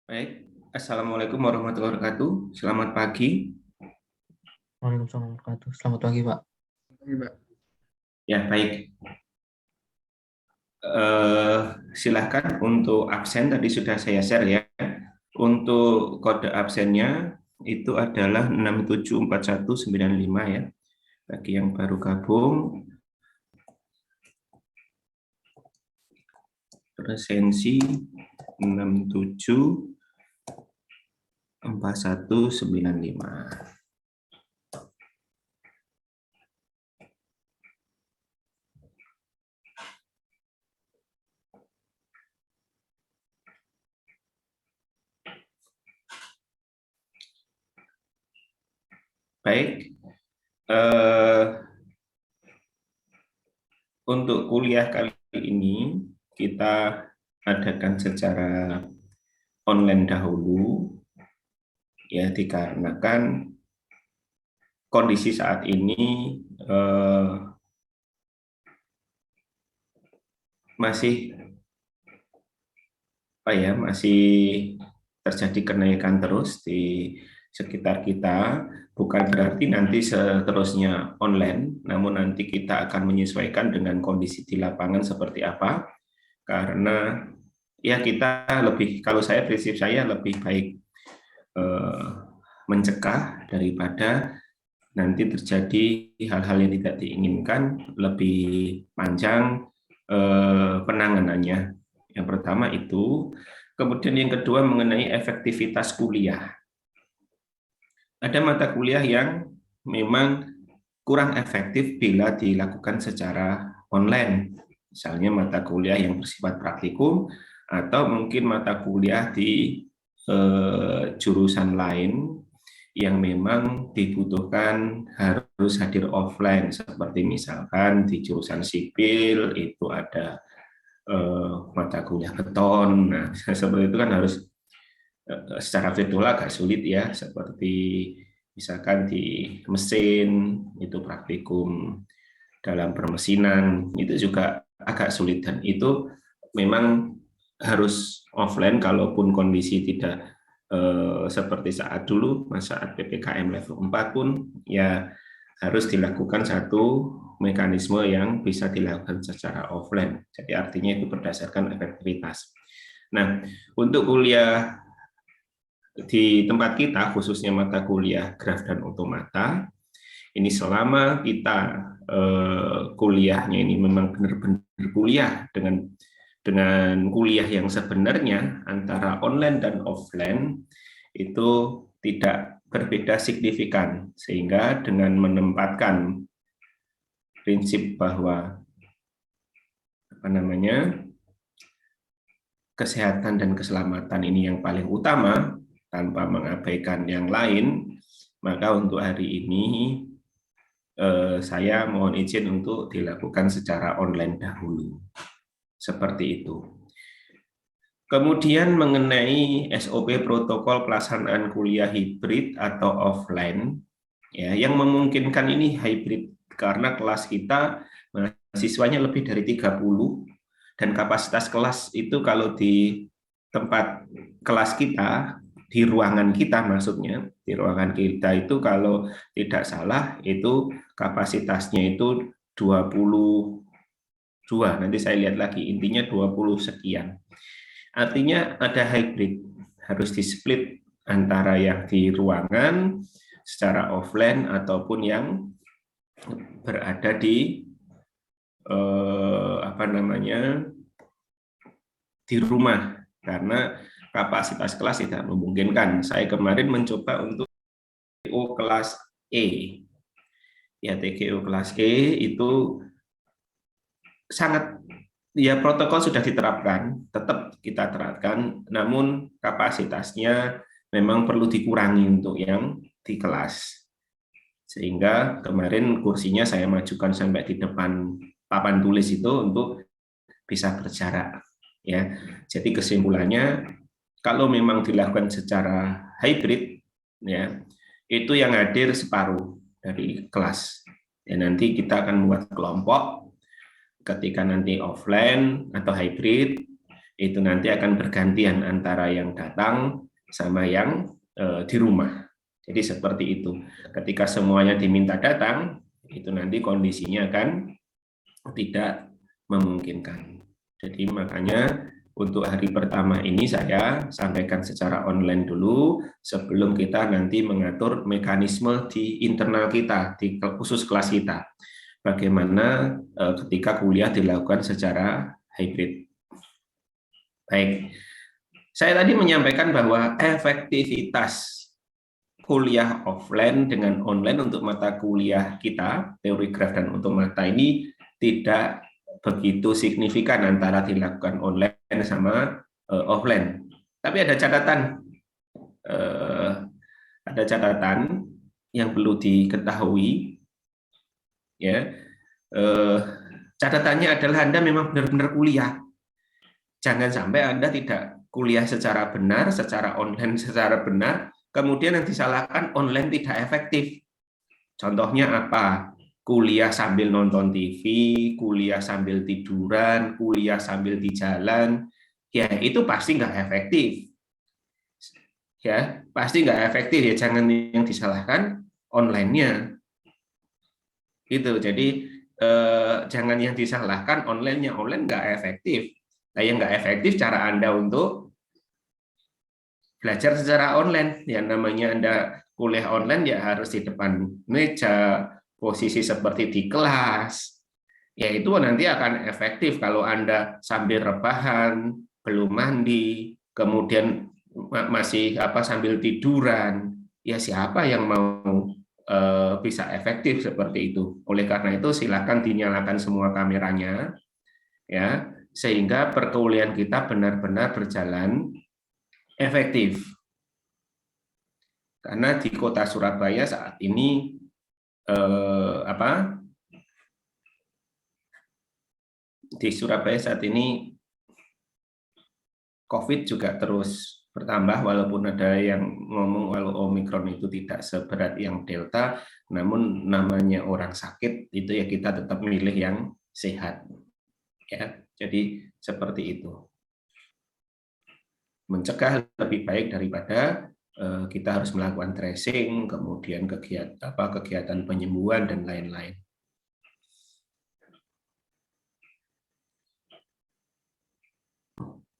Baik, Assalamualaikum warahmatullahi wabarakatuh. Selamat pagi. Waalaikumsalam warahmatullahi wabarakatuh. Selamat pagi, Pak. Ya, baik. Eh, Silahkan untuk absen tadi sudah saya share ya. Untuk kode absennya itu adalah 674195 ya. Bagi yang baru gabung, presensi 674195. Baik, eh, untuk kuliah kali ini kita adakan secara online dahulu, ya dikarenakan kondisi saat ini masih masih terjadi kenaikan terus di sekitar kita. Bukan berarti nanti seterusnya online, namun nanti kita akan menyesuaikan dengan kondisi di lapangan seperti apa. Karena ya kita lebih, kalau saya prinsip saya lebih baik eh, mencegah daripada nanti terjadi hal-hal yang tidak diinginkan, lebih panjang penanganannya. Yang pertama itu, kemudian yang kedua mengenai efektivitas kuliah. Ada mata kuliah yang memang kurang efektif bila dilakukan secara online. Misalnya mata kuliah yang bersifat praktikum atau mungkin mata kuliah di jurusan lain yang memang dibutuhkan harus hadir offline, seperti misalkan di jurusan sipil itu ada mata kuliah beton. Nah, seperti itu kan harus secara virtual agak sulit ya, seperti misalkan di mesin itu praktikum dalam permesinan itu juga agak sulit, dan itu memang harus offline kalaupun kondisi tidak seperti saat dulu, saat PPKM level 4 pun ya harus dilakukan satu mekanisme yang bisa dilakukan secara offline. Jadi artinya itu berdasarkan efektivitas. Nah, untuk kuliah di tempat kita, khususnya mata kuliah graf dan otomata, ini selama kita kuliahnya ini memang benar-benar kuliah dengan kuliah yang sebenarnya antara online dan offline itu tidak berbeda signifikan, sehingga dengan menempatkan prinsip bahwa kesehatan dan keselamatan ini yang paling utama tanpa mengabaikan yang lain, maka untuk hari ini saya mohon izin untuk dilakukan secara online dahulu. Seperti itu. Kemudian mengenai SOP protokol pelaksanaan kuliah hibrid atau offline, ya, yang memungkinkan ini hibrid karena kelas kita mahasiswanya lebih dari 30, dan kapasitas kelas itu kalau di tempat kelas kita, di ruangan kita maksudnya, di ruangan kita itu kalau tidak salah itu kapasitasnya itu 22, nanti saya lihat lagi, intinya 20 sekian. Artinya ada hybrid, harus di-split antara yang di ruangan secara offline ataupun yang berada di di rumah, karena kapasitas kelas tidak memungkinkan. Saya kemarin mencoba untuk TGO kelas E. Ya, TGO kelas E itu sangat, ya protokol sudah diterapkan, tetap kita terapkan, namun kapasitasnya memang perlu dikurangi untuk yang di kelas. Sehingga kemarin kursinya saya majukan sampai di depan papan tulis itu untuk bisa berjarak. Ya, jadi kesimpulannya kalau memang dilakukan secara hybrid, ya itu yang hadir separuh dari kelas. Ya, nanti kita akan membuat kelompok ketika nanti offline atau hybrid, Itu nanti akan bergantian antara yang datang sama yang di rumah. Jadi seperti itu. Ketika semuanya diminta datang, itu nanti kondisinya akan tidak memungkinkan. Jadi makanya untuk hari pertama ini saya sampaikan secara online dulu sebelum kita nanti mengatur mekanisme di internal kita, di khusus kelas kita. Bagaimana ketika kuliah dilakukan secara hybrid. Baik, saya tadi menyampaikan bahwa efektivitas kuliah offline dengan online untuk mata kuliah kita, teori graf dan untuk mata ini tidak begitu signifikan antara dilakukan online sama offline. Tapi ada catatan yang perlu diketahui, ya. Catatannya adalah Anda memang benar-benar kuliah. Jangan sampai Anda tidak kuliah secara benar, secara online secara benar, kemudian yang disalahkan online tidak efektif. Contohnya apa? Kuliah sambil nonton TV, kuliah sambil tiduran, kuliah sambil di jalan, ya itu pasti nggak efektif. Ya, pasti nggak efektif ya. Jangan yang disalahkan online-nya. Gitu. Jadi jangan yang disalahkan online-nya. Online nggak efektif. Nah, yang nggak efektif cara Anda untuk belajar secara online. Yang namanya Anda kuliah online ya harus di depan meja, posisi seperti di kelas. Ya itu nanti akan efektif kalau Anda sambil rebahan, belum mandi, kemudian masih sambil tiduran. Ya siapa yang mau bisa efektif seperti itu. Oleh karena itu silakan dinyalakan semua kameranya, ya, sehingga perkuliahan kita benar-benar berjalan efektif. Karena di kota Surabaya saat ini di Surabaya saat ini COVID juga terus bertambah, walaupun ada yang ngomong kalau Omikron itu tidak seberat yang Delta, namun namanya orang sakit itu ya kita tetap milih yang sehat. Ya, jadi seperti itu. Mencegah lebih baik daripada kita harus melakukan tracing, kemudian kegiatan penyembuhan dan lain-lain.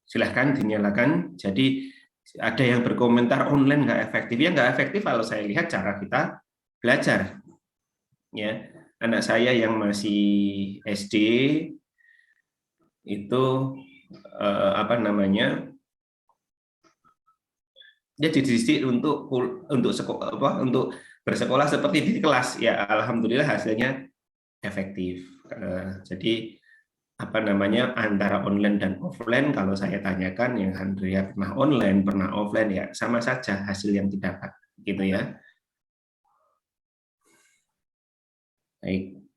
Silahkan dinyalakan. Jadi ada yang berkomentar online nggak efektif. Ya nggak efektif kalau saya lihat cara kita belajar. Ya, anak saya yang masih SD itu dia dididik untuk bersekolah seperti di kelas. Ya alhamdulillah hasilnya efektif. Jadi antara online dan offline, kalau saya tanyakan yang Andrea pernah online, pernah offline, ya sama saja hasil yang didapat, gitu ya. Baik.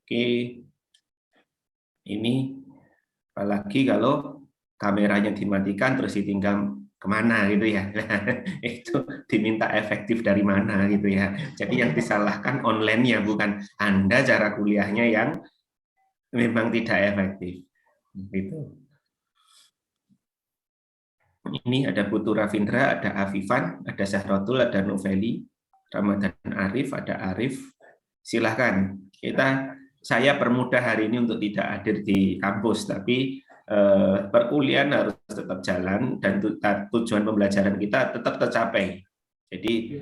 Oke. Ini apalagi kalau kameranya dimatikan terus ditinggal kemana gitu ya. Itu diminta efektif dari mana gitu ya. Jadi yang disalahkan online-nya, bukan Anda cara kuliahnya yang memang tidak efektif. Gitu. Ini ada Putu Ravindra, ada Afifan, ada Zahrotul, ada Noveli, Ramadan Arif, ada Arif. Silahkan. Saya permudah hari ini untuk tidak hadir di kampus, tapi perkuliahan harus tetap jalan dan tujuan pembelajaran kita tetap tercapai. Jadi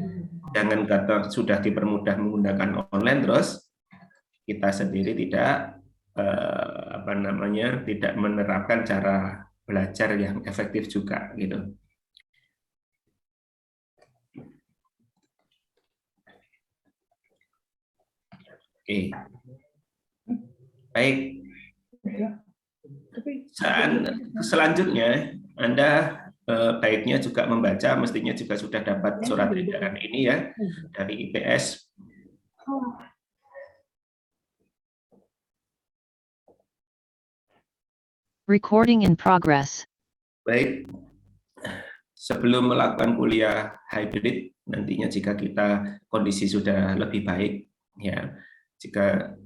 jangan kata sudah dipermudah menggunakan online terus kita sendiri tidak tidak menerapkan cara belajar yang efektif juga gitu. Oke. Baik. Selanjutnya Anda baiknya juga membaca, mestinya juga sudah dapat surat edaran ini ya dari IPS. Recording in progress. Baik, sebelum melakukan kuliah hybrid nantinya jika kita kondisi sudah lebih baik, ya jika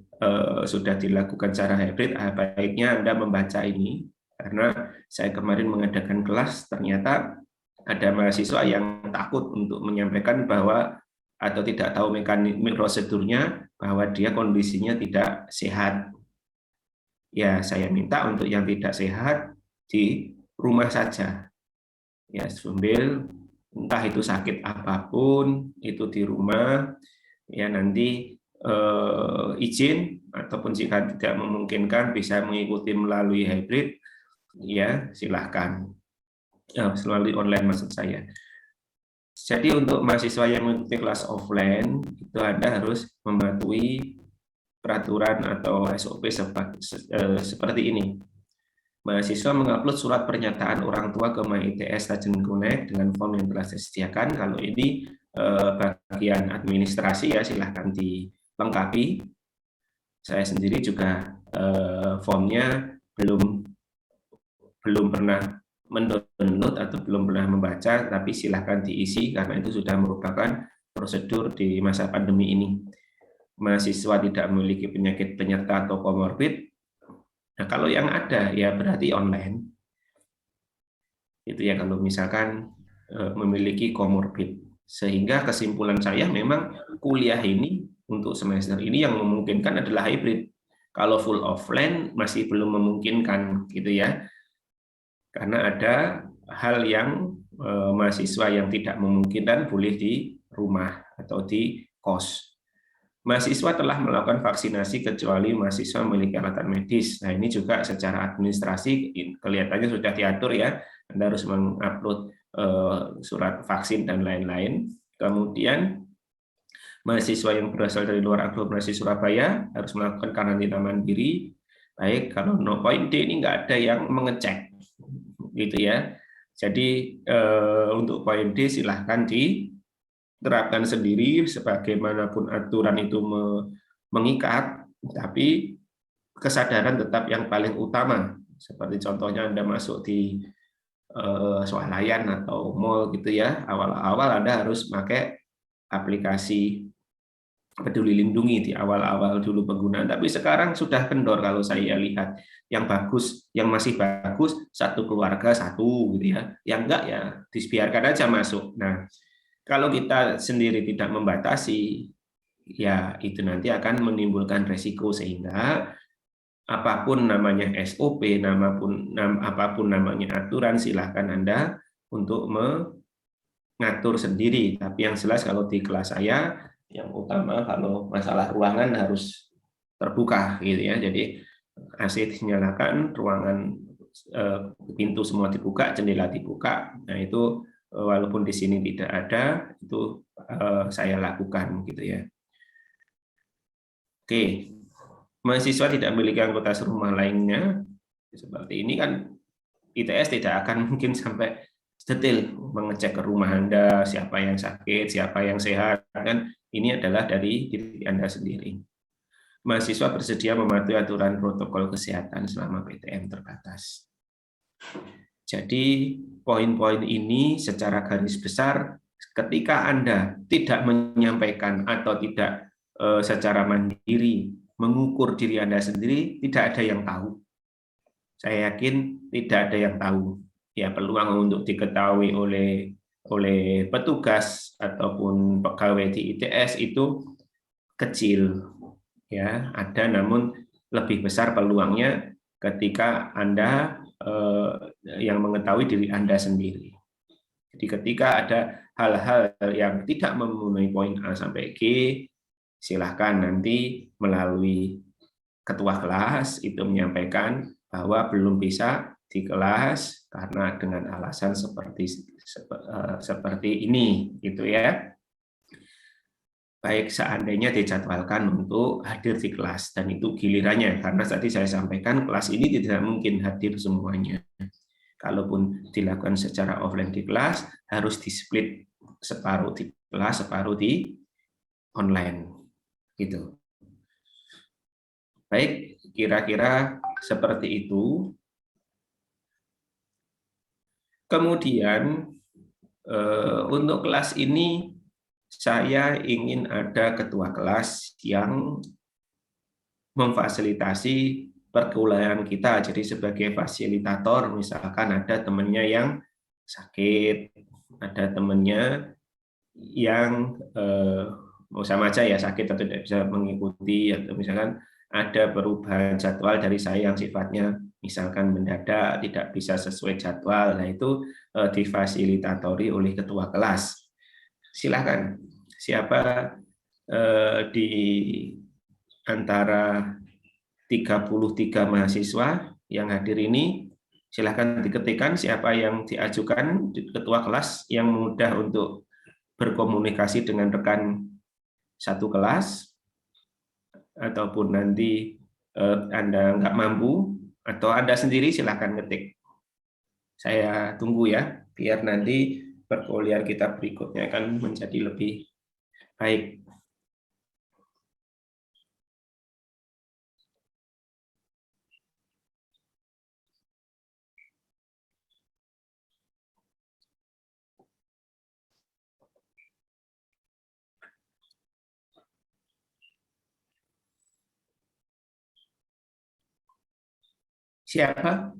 sudah dilakukan secara hybrid, baiknya Anda membaca ini, karena saya kemarin mengadakan kelas, ternyata ada mahasiswa yang takut untuk menyampaikan bahwa atau tidak tahu mekanisme prosedurnya, bahwa dia kondisinya tidak sehat. Ya, saya minta untuk yang tidak sehat di rumah saja. Ya, sambil entah itu sakit apapun, itu di rumah, ya nanti izin ataupun jika tidak memungkinkan bisa mengikuti melalui hybrid, ya silahkan, melalui online maksud saya. Jadi untuk mahasiswa yang mengikuti kelas offline itu Anda harus mematuhi peraturan atau SOP seperti ini. Mahasiswa mengupload surat pernyataan orang tua ke MyITS Tajen Connect dengan form yang telah disediakan. Kalau ini bagian administrasi ya silahkan dilengkapi. Saya sendiri juga formnya belum pernah mendownload atau belum pernah membaca, tapi silahkan diisi karena itu sudah merupakan prosedur di masa pandemi ini. Mahasiswa tidak memiliki penyakit penyerta atau komorbid. Nah, kalau yang ada ya berarti online. Itu ya kalau misalkan memiliki komorbid. Sehingga kesimpulan saya memang kuliah ini untuk semester ini yang memungkinkan adalah hybrid. Kalau full offline masih belum memungkinkan gitu ya. Karena ada hal yang mahasiswa yang tidak memungkinkan boleh di rumah atau di kos. Mahasiswa telah melakukan vaksinasi kecuali mahasiswa memiliki alatan medis. Nah, ini juga secara administrasi kelihatannya sudah diatur ya. Anda harus mengupload surat vaksin dan lain-lain. Kemudian mahasiswa yang berasal dari luar aglomerasi Surabaya harus melakukan karantina mandiri. Baik, kalau no point D ini nggak ada yang mengecek. Gitu ya. Jadi untuk poin D silahkan diterapkan sendiri sebagaimanapun aturan itu mengikat, tapi kesadaran tetap yang paling utama. Seperti contohnya Anda masuk di swalayan atau mall gitu ya, awal-awal Anda harus pakai aplikasi Peduli Lindungi di awal-awal dulu penggunaan, tapi sekarang sudah kendor kalau saya lihat. Yang bagus, yang masih bagus satu keluarga satu gitu ya. Yang enggak ya dibiarkan aja masuk. Nah, kalau kita sendiri tidak membatasi, ya itu nanti akan menimbulkan resiko sehingga apapun namanya SOP, apapun namanya aturan, silahkan Anda untuk mengatur sendiri. Tapi yang jelas kalau di kelas saya yang utama kalau masalah ruangan harus terbuka gitu ya. Jadi AC dinyalakan, ruangan pintu semua dibuka, jendela dibuka. Nah, itu walaupun di sini tidak ada, itu saya lakukan gitu ya. Oke. Mahasiswa tidak memiliki anggota serumah lainnya. Seperti ini kan ITS tidak akan mungkin sampai detail mengecek ke rumah Anda, siapa yang sakit, siapa yang sehat, kan ini adalah dari diri Anda sendiri. Mahasiswa bersedia mematuhi aturan protokol kesehatan selama PTM terbatas. Jadi poin-poin ini secara garis besar ketika Anda tidak menyampaikan atau tidak secara mandiri mengukur diri Anda sendiri, tidak ada yang tahu. Saya yakin tidak ada yang tahu. Ya, peluang untuk diketahui oleh petugas ataupun pegawai di ITS itu kecil. Ya, ada namun lebih besar peluangnya ketika Anda yang mengetahui diri Anda sendiri. Jadi ketika ada hal-hal yang tidak memenuhi poin A sampai G, silahkan nanti melalui ketua kelas itu menyampaikan bahwa belum bisa di kelas karena dengan alasan seperti ini gitu ya. Baik seandainya dijadwalkan untuk hadir di kelas dan itu gilirannya, karena tadi saya sampaikan kelas ini tidak mungkin hadir semuanya. Kalaupun dilakukan secara offline di kelas harus di-split, separuh di kelas, separuh di online gitu. Baik, kira-kira seperti itu. Kemudian untuk kelas ini saya ingin ada ketua kelas yang memfasilitasi perkuliahan kita. Jadi sebagai fasilitator, misalkan ada temannya yang sakit, ada temannya yang sama aja ya sakit atau tidak bisa mengikuti, atau misalkan ada perubahan jadwal dari saya yang sifatnya misalkan mendadak, tidak bisa sesuai jadwal. Nah, itu difasilitatori oleh ketua kelas. Silakan, siapa di antara 33 mahasiswa yang hadir ini, silakan diketikkan siapa yang diajukan ketua kelas yang mudah untuk berkomunikasi dengan rekan satu kelas, ataupun nanti Anda nggak mampu, atau Anda sendiri silakan ketik. Saya tunggu ya, biar nanti perkuliahan kita berikutnya akan menjadi lebih baik. Siapa?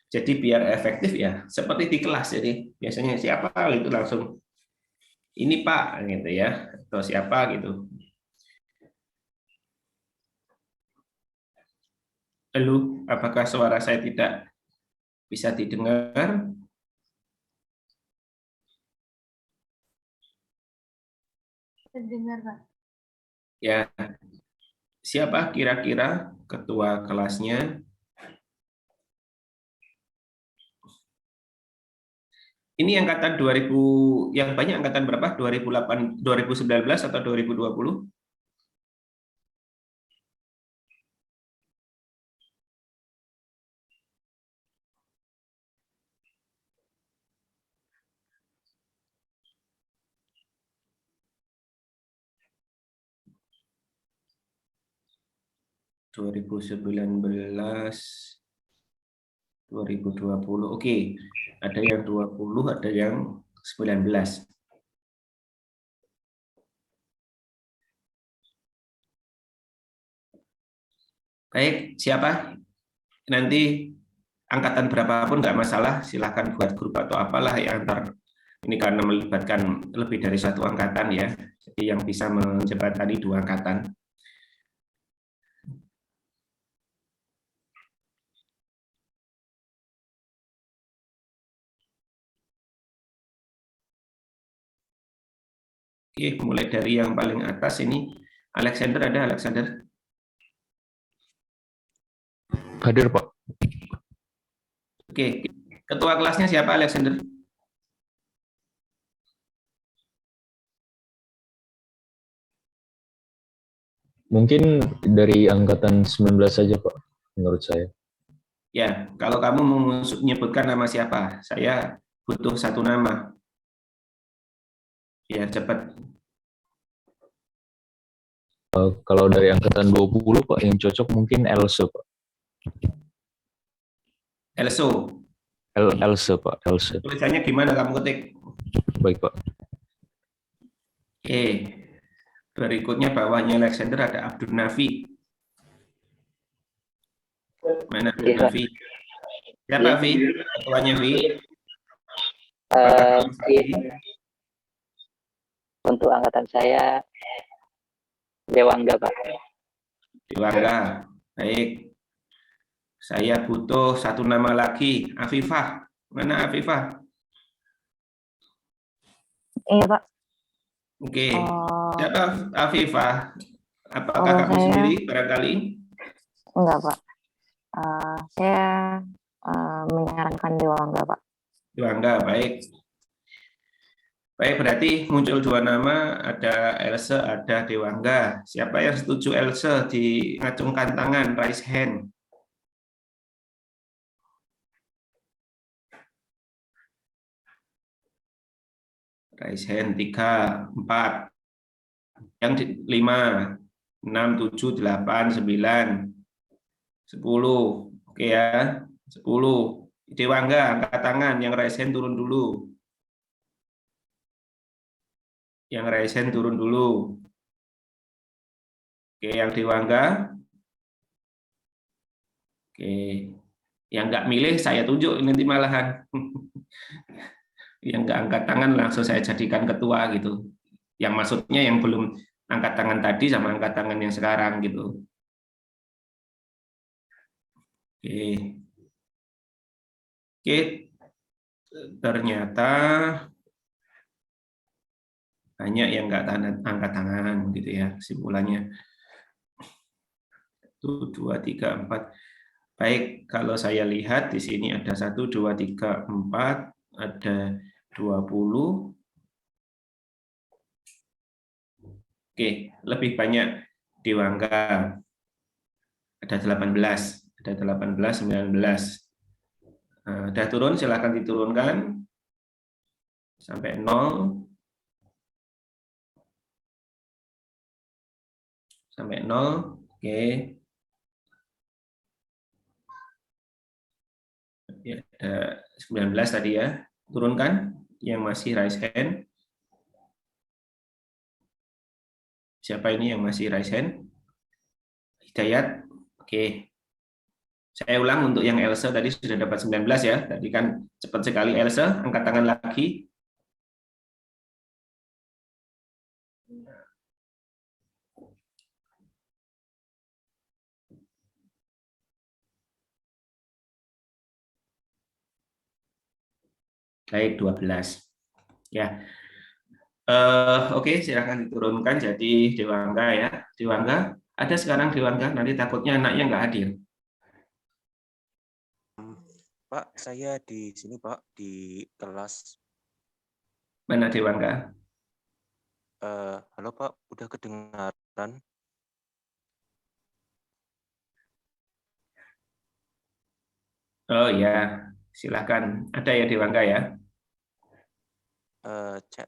Jadi biar efektif ya, seperti di kelas. Jadi biasanya siapa itu langsung ini Pak gitu ya, atau siapa gitu. Halo, apakah suara saya tidak bisa didengar? Terdengar, Pak. Ya, siapa kira-kira ketua kelasnya? Ini angkatan 2000, yang banyak angkatan berapa? 2008, 2019 atau 2020? (2019, 2020). Oke, ada yang 20, ada yang 19. Baik, siapa? Nanti angkatan berapapun nggak masalah, silahkan buat grup atau apalah ya antar. Ini karena melibatkan lebih dari satu angkatan ya, jadi yang bisa menjembatani 2 angkatan. Oke, mulai dari yang paling atas ini, Alexander ada, Alexander? Hadir, Pak. Oke, ketua kelasnya siapa, Alexander? Mungkin dari angkatan 19 saja, Pak, menurut saya. Ya, kalau kamu menyebutkan nama siapa, saya butuh 1 nama. Biar cepat. Kalau dari angkatan 20, Pak, yang cocok mungkin Else, Pak. Elso. Else, Pak. Else. Tulisannya gimana kamu ketik? Baik, Pak. Oke. Berikutnya bawahnya Alexander ada Abdul Nafi. Mana Abdul Nafi? Siapa, Vi? Ketuanya, Vi? Untuk angkatan saya Dewangga, Pak. Dewangga. Baik. Saya butuh 1 nama lagi, Afifah. Mana Afifah? Iya, Pak. Oke. Siapa Afifah? Apakah kamu saya sendiri barangkali? enggak, Pak. Saya menyarankan Dewangga, Pak. Dewangga, baik. Baik, berarti muncul 2 nama, ada Else, ada Dewangga. Siapa yang setuju Else? Diacungkan tangan, raise hand. Raise hand 3, 4. Yang 5, 6, 7, 8, 9, 10. Oke ya, 10. Dewangga, angkat tangan. Yang raise hand turun dulu. Yang raise hand turun dulu. Oke, yang Dewangga. Oke, yang nggak milih saya tunjuk nanti malahan. Yang nggak angkat tangan langsung saya jadikan ketua gitu. Yang maksudnya yang belum angkat tangan tadi sama angkat tangan yang sekarang gitu. Oke. Oke, ternyata banyak yang nggak angkat tangan gitu ya kesimpulannya. 1, 2, 3, 4. Baik, kalau saya lihat di sini ada 1, 2, 3, 4, ada 20. Oke, lebih banyak Dewangga. Ada 18, 19. Nah, udah turun, silakan diturunkan sampai 0. Sampai 0. Oke. Ya, ada 19 tadi ya. Turunkan yang masih raise hand. Siapa ini yang masih raise hand? Hidayat. Oke. Saya ulang untuk yang Elsa tadi sudah dapat 19 ya. Tadi kan cepat sekali Elsa, angkat tangan lagi. Baik, 12. Ya. Oke, silakan diturunkan jadi Dewangga ya. Dewangga, ada sekarang Dewangga, nanti takutnya anaknya nggak hadir. Pak, saya di sini Pak, di kelas. Mana Dewangga? Halo Pak, udah kedengaran? Oh ya, silakan. Ada ya Dewangga ya? Cek,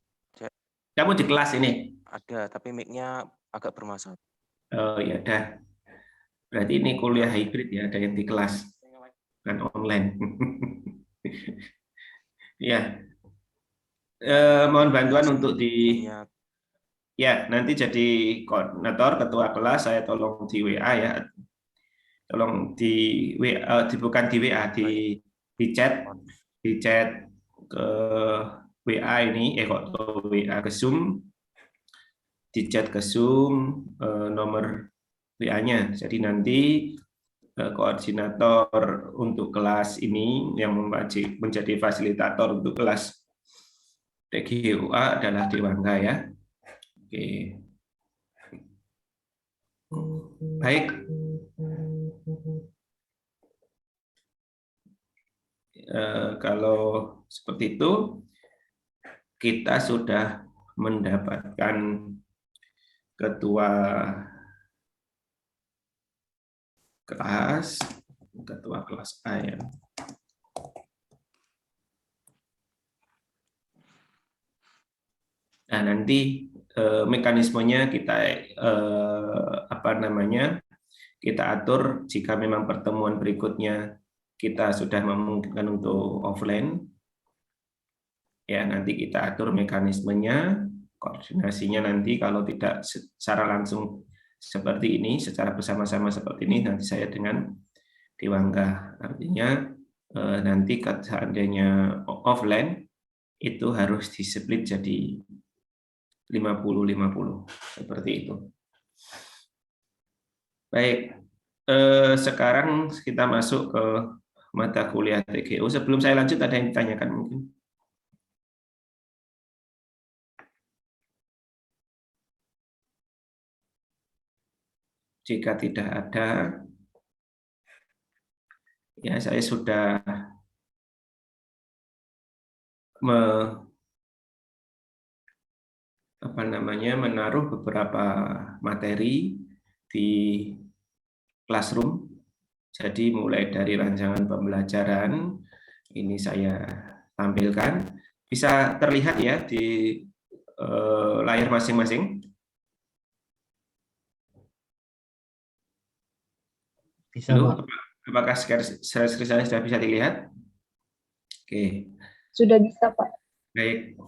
Kamu di kelas ini? ada, tapi mic-nya agak bermasalah. Oh ya udah. Berarti ini kuliah hybrid ya, ada yang di kelas, kan online. Ya, mohon bantuan untuk di, ya nanti jadi koordinator, ketua kelas, saya tolong di WA ya, tolong di WA, bukan di WA, di chat ke WA ini, kok WA ke Zoom, di chat ke Zoom nomor WA-nya. Jadi nanti koordinator untuk kelas ini yang menjadi fasilitator untuk kelas TGUA adalah Dewangga ya. Oke. Baik. Kalau seperti itu kita sudah mendapatkan ketua kelas A ya. Nah, nanti mekanismenya kita kita atur jika memang pertemuan berikutnya kita sudah memungkinkan untuk offline. Ya, nanti kita atur mekanismenya, koordinasinya nanti kalau tidak secara langsung seperti ini, secara bersama-sama seperti ini, nanti saya dengan Dewangga. Artinya nanti seandainya offline itu harus di-split jadi 50-50 seperti itu. Baik, sekarang kita masuk ke mata kuliah TGU. Sebelum saya lanjut, ada yang ditanyakan mungkin? Jika tidak ada, ya saya sudah menaruh beberapa materi di Classroom. Jadi mulai dari rancangan pembelajaran ini saya tampilkan, bisa terlihat ya di layar masing-masing. Bisa, Pak. Apakah slide saya sudah bisa dilihat? Oke. Sudah bisa, Pak. Baik.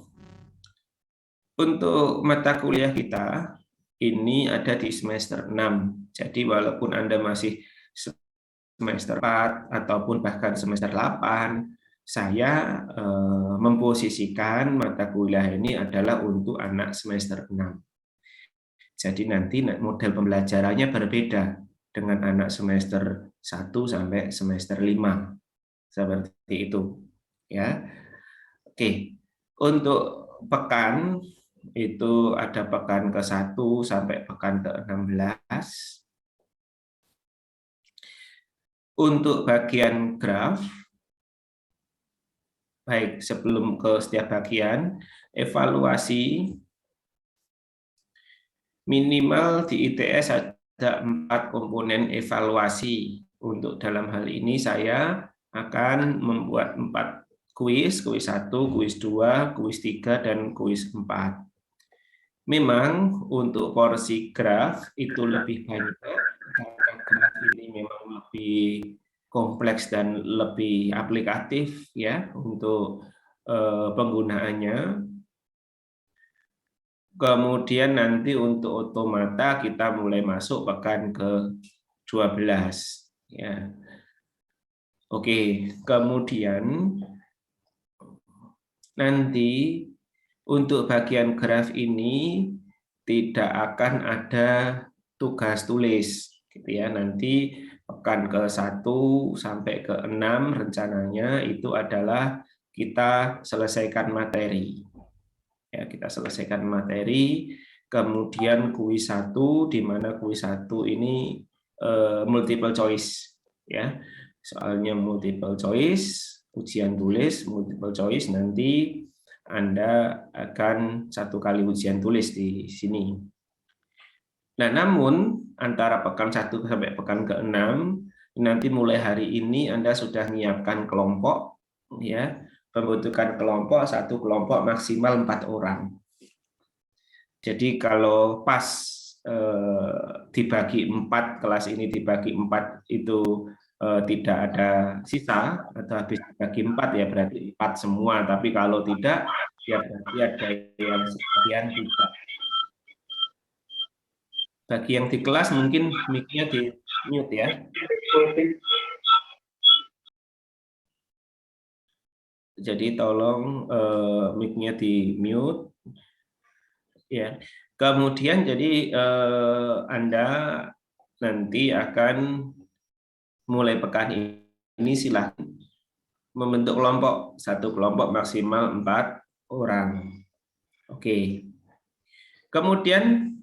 Untuk mata kuliah kita, ini ada di semester 6. Jadi walaupun Anda masih semester 4 ataupun bahkan semester 8, saya memposisikan mata kuliah ini adalah untuk anak semester 6. Jadi nanti model pembelajarannya berbeda dengan anak semester 1 sampai semester 5. Seperti itu. Ya. Oke. Untuk pekan itu ada pekan ke-1 sampai pekan ke-16. Untuk bagian graf, baik sebelum ke setiap bagian, evaluasi minimal di ITS ada 4 komponen evaluasi. Untuk dalam hal ini saya akan membuat 4 kuis 1, kuis 2, kuis 3, dan kuis 4. Memang untuk porsi graf itu lebih banyak, karena graf ini memang lebih kompleks dan lebih aplikatif ya untuk penggunaannya. Kemudian nanti untuk otomata kita mulai masuk pekan ke-12 ya. Oke, kemudian nanti untuk bagian graf ini tidak akan ada tugas tulis gitu ya. Nanti pekan ke-1 sampai ke-6 rencananya itu adalah kita selesaikan materi. Ya, kita selesaikan materi, kemudian kuis 1 di mana kuis 1 ini multiple choice ya. Soalnya multiple choice, ujian tulis multiple choice, nanti Anda akan 1 kali ujian tulis di sini. Nah, namun antara pekan 1 sampai pekan ke-6 nanti mulai hari ini Anda sudah menyiapkan kelompok ya. Pembentukan kelompok, 1 kelompok maksimal 4 orang. Jadi kalau pas dibagi 4, kelas ini dibagi 4 itu tidak ada sisa, atau habis dibagi 4 ya berarti 4 semua, tapi kalau tidak ya berarti ada yang sebagian tidak. Bagi yang di kelas mungkin mic-nya di mute ya. Jadi tolong mic-nya di mute ya. Kemudian jadi Anda nanti akan mulai pekan ini silakan membentuk kelompok, 1 kelompok maksimal 4 orang. Oke. Kemudian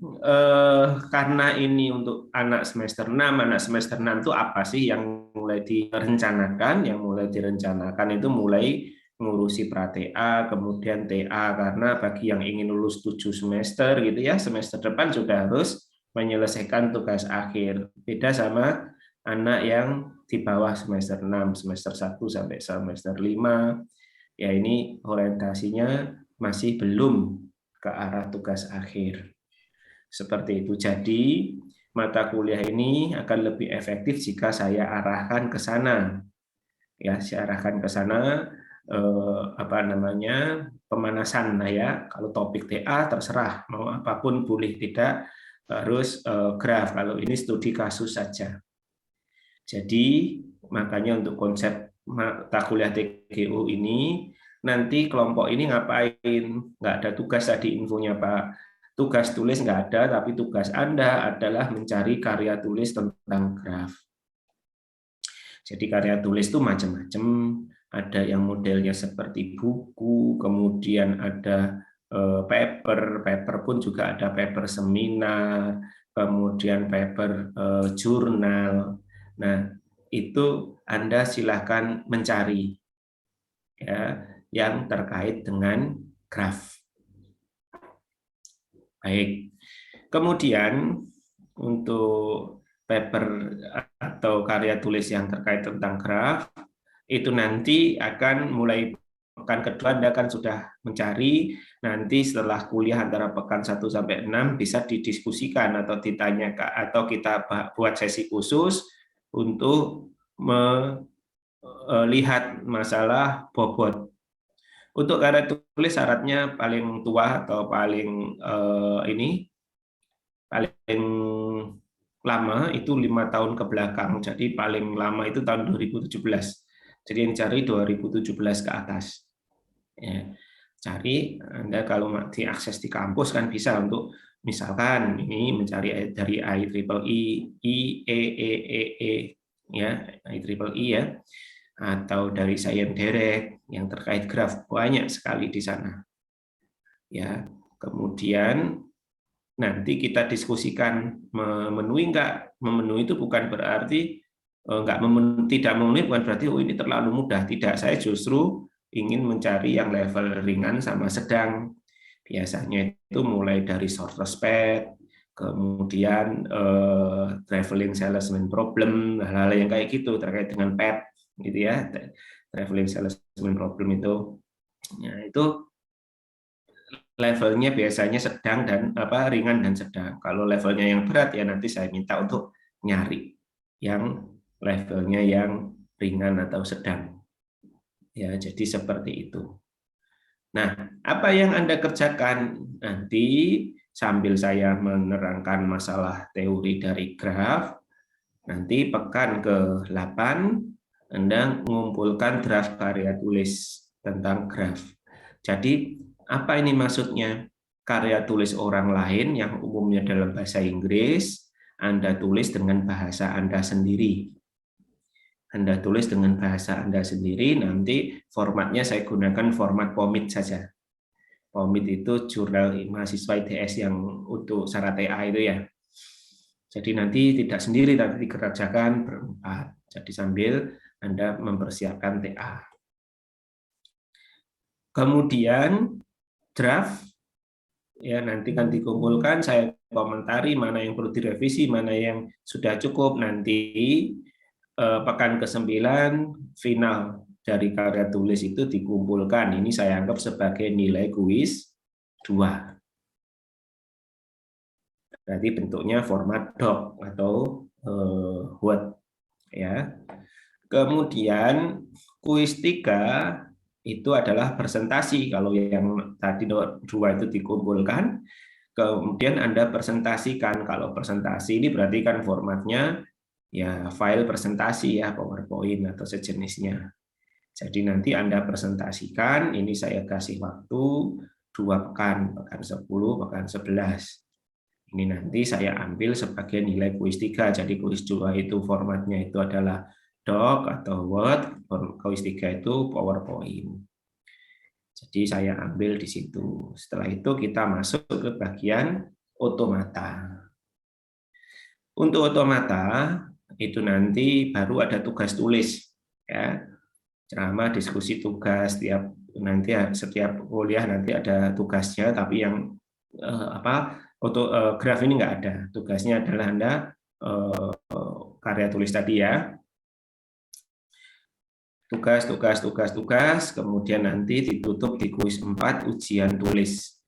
karena ini untuk anak semester 6 itu apa sih yang mulai direncanakan? Yang mulai direncanakan itu mulai ngurusi pra-TA, kemudian TA, karena bagi yang ingin lulus 7 semester gitu ya, semester depan sudah harus menyelesaikan tugas akhir. Beda sama anak yang di bawah semester 6, semester 1 sampai semester 5. Ya ini orientasinya masih belum ke arah tugas akhir. Seperti itu. Jadi mata kuliah ini akan lebih efektif jika saya arahkan ke sana. Ya, saya arahkan ke sana pemanasan lah ya. Kalau topik TA terserah mau apapun boleh, tidak harus graf. Kalau ini studi kasus saja. Jadi makanya untuk konsep mata kuliah TGU ini nanti kelompok ini ngapain? Nggak ada tugas tadi infonya Pak. Tugas tulis nggak ada, tapi tugas Anda adalah mencari karya tulis tentang graf. Jadi karya tulis itu macam-macam. Ada yang modelnya seperti buku, kemudian ada paper pun juga ada paper seminar, kemudian paper jurnal. Nah, itu Anda silakan mencari ya yang terkait dengan graf. Baik. Kemudian untuk paper atau karya tulis yang terkait tentang graf itu nanti akan mulai pekan kedua Anda akan sudah mencari, nanti setelah kuliah antara pekan 1 sampai 6 bisa didiskusikan atau ditanyakan atau kita buat sesi khusus untuk melihat masalah bobot. Untuk karya tulis syaratnya paling tua atau paling paling lama itu 5 tahun ke belakang, jadi paling lama itu tahun 2017. Jadi yang cari 2017 ke atas. Ya, cari Anda kalau diakses di kampus kan bisa untuk misalkan ini mencari dari IEEE, ya IEEE ya, atau dari Science Direct yang terkait graf, banyak sekali di sana. Ya, kemudian nanti kita diskusikan memenuhi enggak. Memenuhi itu bukan berarti tidak memenuhi bukan berarti oh ini terlalu mudah. Tidak, saya justru ingin mencari yang level ringan sama sedang. Biasanya itu mulai dari short respect, kemudian traveling salesman problem, hal-hal yang kayak gitu terkait dengan PET gitu ya. Traveling salesman problem itu. Ya, itu levelnya biasanya sedang dan ringan dan sedang. Kalau levelnya yang berat ya nanti saya minta untuk nyari yang levelnya yang ringan atau sedang. Ya, jadi seperti itu. Nah, apa yang Anda kerjakan nanti sambil saya menerangkan masalah teori dari graf, nanti pekan ke-8 Anda mengumpulkan draft karya tulis tentang graf. Jadi apa ini maksudnya? Karya tulis orang lain yang umumnya dalam bahasa Inggris, Anda tulis dengan bahasa Anda sendiri. Anda tulis dengan bahasa Anda sendiri, nanti formatnya saya gunakan format POMID saja. POMID itu jurnal mahasiswa ITS yang untuk syarat TA itu ya. Jadi nanti tidak sendiri, tapi dikerjakan berempat. Jadi sambil Anda mempersiapkan TA. Kemudian draft ya nanti kan dikumpulkan, saya komentari mana yang perlu direvisi, mana yang sudah cukup. Nanti pekan ke-9 final dari karya tulis itu dikumpulkan. Ini saya anggap sebagai nilai kuis 2. Berarti bentuknya format doc atau Word ya. Kemudian kuis 3 itu adalah presentasi. Kalau yang tadi 2 itu dikumpulkan, kemudian Anda presentasikan. Kalau presentasi ini berarti kan formatnya ya file presentasi ya, PowerPoint atau sejenisnya. Jadi nanti Anda presentasikan, ini saya kasih waktu 2 pekan, pekan 10, pekan 11. Ini nanti saya ambil sebagai nilai kuis 3. Jadi kuis 2 itu formatnya itu adalah doc atau Word, kuis 3 itu PowerPoint. Jadi saya ambil di situ. Setelah itu kita masuk ke bagian otomata. Untuk otomata itu nanti baru ada tugas tulis ya. Ceramah, diskusi, tugas, setiap kuliah nanti ada tugasnya, tapi yang graf ini nggak ada. Tugasnya adalah Anda karya tulis tadi ya. Tugas, kemudian nanti ditutup di kuis 4 ujian tulis.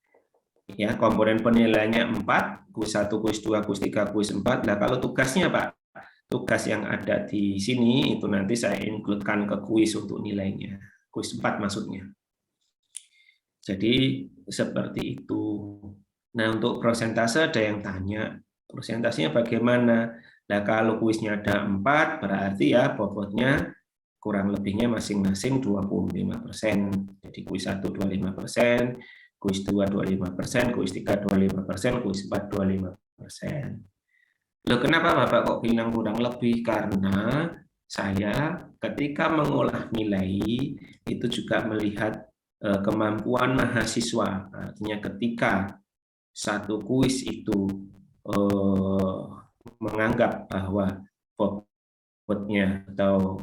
Ya, komponen penilaiannya 4, kuis 1, kuis 2, kuis 3, kuis 4. Nah, kalau tugasnya Pak, tugas yang ada di sini itu nanti saya include-kan ke kuis untuk nilainya. Kuis 4 maksudnya. Jadi seperti itu. Nah, untuk persentase ada yang tanya, persentasenya bagaimana? Nah, kalau kuisnya ada 4, berarti ya bobotnya kurang lebihnya masing-masing 25%. Jadi kuis 1 25%, kuis 2 25%, kuis 3 25%, kuis 4 25%. Loh, kenapa Bapak kok bilang kurang lebih? Karena saya ketika mengolah nilai itu juga melihat kemampuan mahasiswa. Artinya ketika satu kuis itu menganggap bahwa bobotnya atau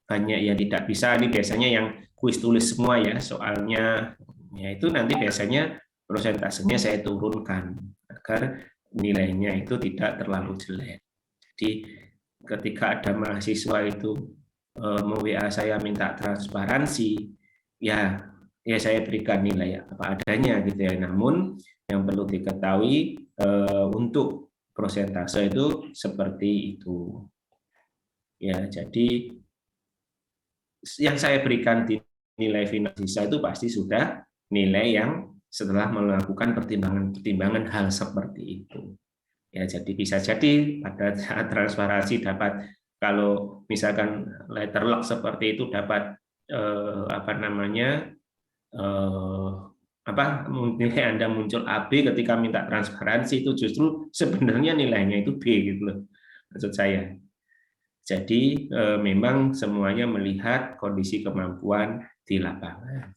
banyak yang tidak bisa, ini biasanya yang kuis tulis semua ya soalnya, ya itu nanti biasanya persentasenya saya turunkan agar nilainya itu tidak terlalu jelek. Jadi ketika ada mahasiswa itu WA saya minta transparansi, ya saya berikan nilai apa adanya gitu ya. Namun yang perlu diketahui untuk persentase itu seperti itu. Ya, jadi yang saya berikan di nilai final sisa itu pasti sudah nilai yang setelah melakukan pertimbangan-pertimbangan hal seperti itu. Ya, jadi bisa jadi pada saat transparansi dapat, kalau misalkan letter lock seperti itu dapat apa namanya, nilai Anda muncul AB ketika minta transparansi, itu justru sebenarnya nilainya itu B gitu loh, maksud saya. Jadi memang semuanya melihat kondisi kemampuan di lapangan.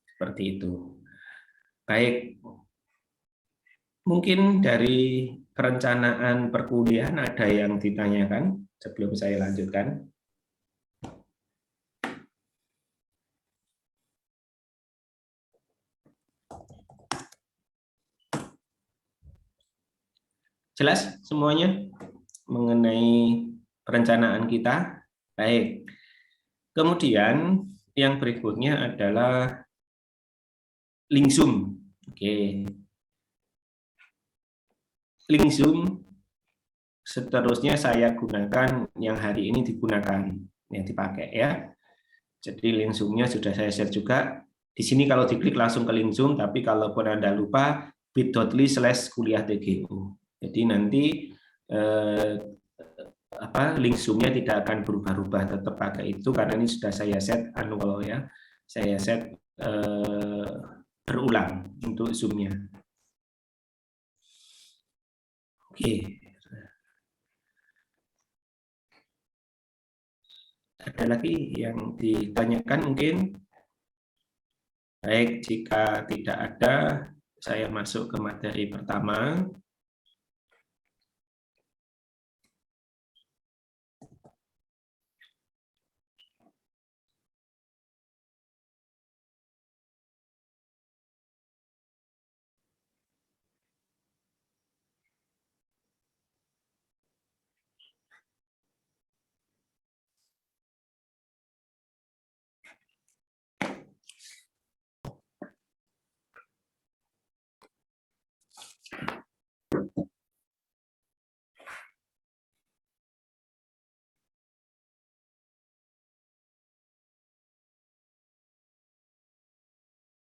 Seperti itu. Baik. Mungkin dari perencanaan perkuliahan ada yang ditanyakan sebelum saya lanjutkan. Jelas semuanya mengenai perencanaan kita? Baik. Kemudian yang berikutnya adalah link Zoom. Oke. Link Zoom seterusnya saya gunakan yang hari ini digunakan, yang dipakai ya. Jadi link Zoom-nya sudah saya share juga. Di sini kalau diklik langsung ke link Zoom, tapi kalaupun Anda lupa, bit.ly/kuliah-tgu. Jadi nanti link Zoom-nya tidak akan berubah-ubah, tetap pakai itu karena ini sudah saya set annual ya. Saya set berulang untuk Zoom-nya. Oke. Ada lagi yang ditanyakan mungkin? Baik, jika tidak ada, saya masuk ke materi pertama.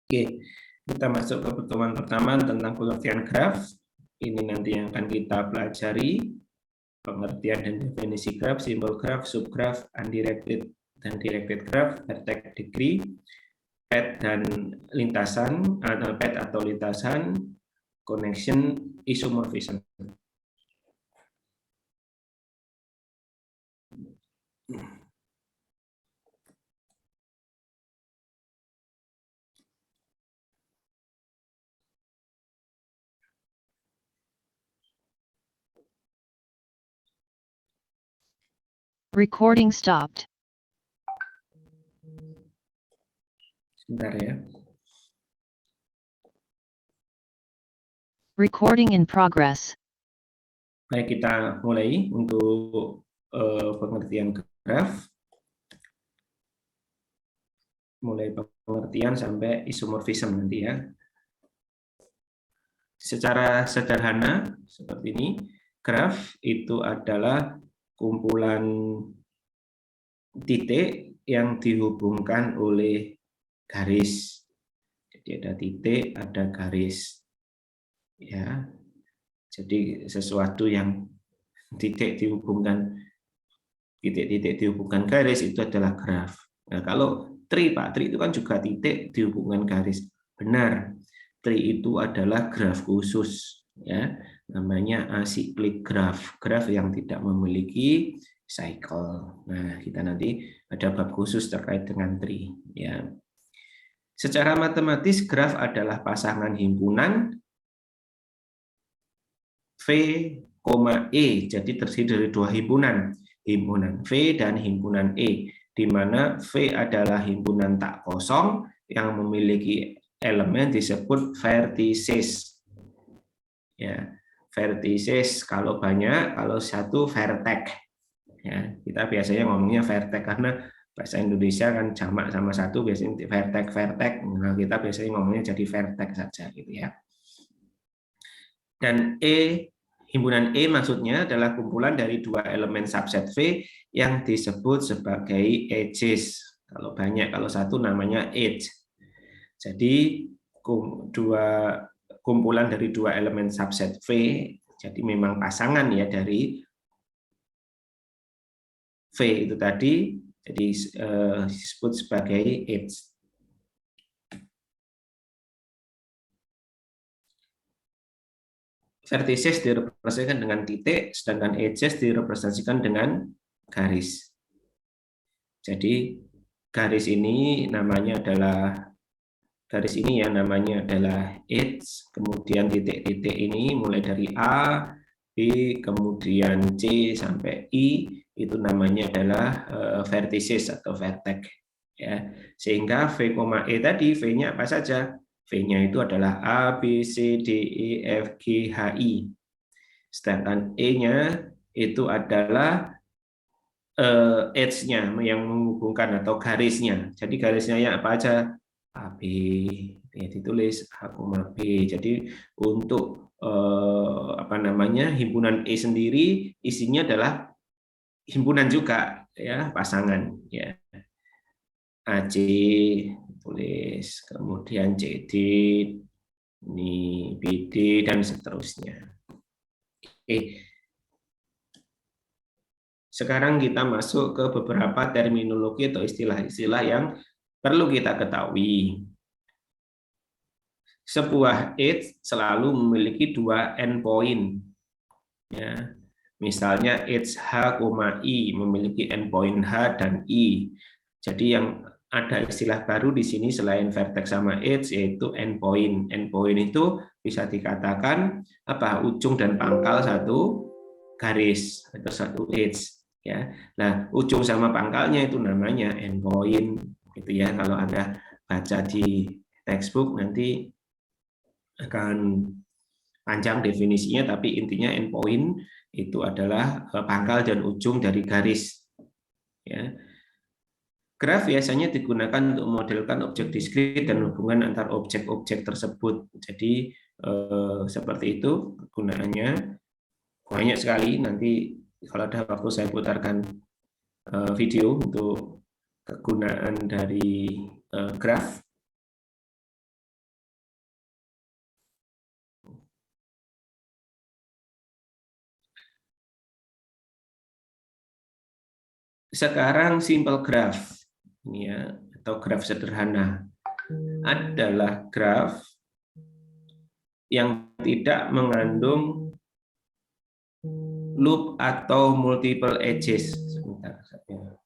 Oke, kita masuk ke pertemuan pertama tentang pengertian graf. Ini nanti yang akan kita pelajari, pengertian dan definisi graf, simbol graf, subgraf, undirected dan directed graf, vertex degree, pad dan lintasan, pad atau lintasan, connection, isomorphism. Recording stopped. Sebentar ya. Recording in progress. Baik, kita mulai untuk pengertian graf. Mulai pengertian sampai isomorphism nanti ya. Secara sederhana seperti ini, graf itu adalah kumpulan titik yang dihubungkan oleh garis. Jadi ada titik, ada garis. Ya. Jadi sesuatu yang titik-titik dihubungkan garis itu adalah graf. Nah, kalau tree, Pak, tree itu kan juga titik dihubungkan garis. Benar. Tree itu adalah graf khusus ya. Namanya acyclic graph, graf yang tidak memiliki cycle. Nah, kita nanti ada bab khusus terkait dengan tree ya. Secara matematis graf adalah pasangan himpunan V, E, jadi terdiri dari dua himpunan V dan himpunan E, di mana V adalah himpunan tak kosong yang memiliki elemen disebut vertices. Ya. Vertices kalau banyak, kalau satu vertex. Ya, kita biasanya ngomongnya vertex karena bahasa Indonesia kan jamak sama satu biasanya vertex. Nah, kita biasanya ngomongnya jadi vertex saja gitu ya. Dan himpunan E maksudnya adalah kumpulan dari dua elemen subset V yang disebut sebagai edges. Kalau banyak, kalau satu namanya edge. Jadi kumpulan dari dua elemen subset V Jadi memang pasangan ya dari V itu tadi, jadi disebut sebagai edge. Vertices direpresentasikan dengan titik, sedangkan edges direpresentasikan dengan garis. Jadi garis ini namanya adalah edge, kemudian titik-titik ini mulai dari A, B, kemudian C sampai I, itu namanya adalah vertices atau vertex. Ya, sehingga V, E tadi, V-nya apa saja? V-nya itu adalah A, B, C, D, E, F, G, H, I. Sedangkan E-nya itu adalah edge-nya yang menghubungkan atau garisnya. Jadi garisnya yang apa aja? AB, ya ditulis A, B. Jadi untuk himpunan E sendiri isinya adalah himpunan juga ya, pasangan ya. AC tulis, kemudian CD, ini BD dan seterusnya. Oke. Sekarang kita masuk ke beberapa terminologi atau istilah-istilah yang perlu kita ketahui. Sebuah edge selalu memiliki dua endpoint. Ya. Misalnya edge H, I memiliki endpoint H dan I. Jadi yang ada istilah baru di sini selain vertex sama edge yaitu endpoint. Endpoint itu bisa dikatakan apa? Ujung dan pangkal satu garis atau satu edge. Ya, nah ujung sama pangkalnya itu namanya endpoint, gitu ya. Kalau Anda baca di textbook nanti akan panjang definisinya, tapi intinya endpoint itu adalah pangkal dan ujung dari garis. Ya. Graf biasanya digunakan untuk memodelkan objek diskrit dan hubungan antar objek-objek tersebut. Jadi seperti itu kegunaannya, banyak sekali. Nanti kalau ada waktu saya putarkan video untuk kegunaan dari graf. Sekarang simple graph ini ya, atau graf sederhana adalah graf yang tidak mengandung loop atau multiple edges. Sebentar saja.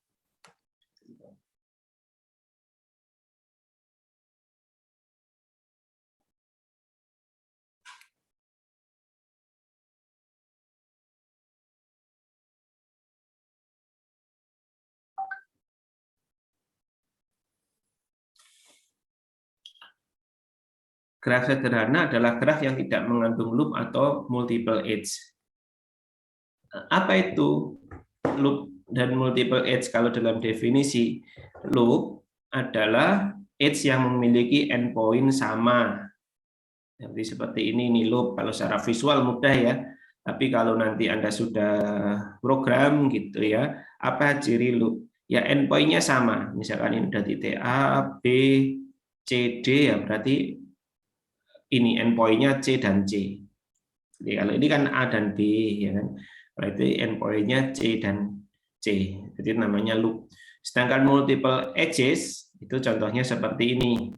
Graf sederhana adalah graf yang tidak mengandung loop atau multiple edge. Apa itu loop dan multiple edge? Kalau dalam definisi, loop adalah edge yang memiliki endpoint sama. Jadi seperti ini loop. Kalau secara visual mudah ya. Tapi kalau nanti Anda sudah program gitu ya, apa ciri loop? Ya endpoint-nya sama. Misalkan ini ada titik A, B, C, D, ya berarti ini endpoint-nya C dan C. Jadi kalau ini kan A dan B, ya kan, berarti endpoint-nya C dan C. Jadi namanya loop. Sedangkan multiple edges itu contohnya seperti ini.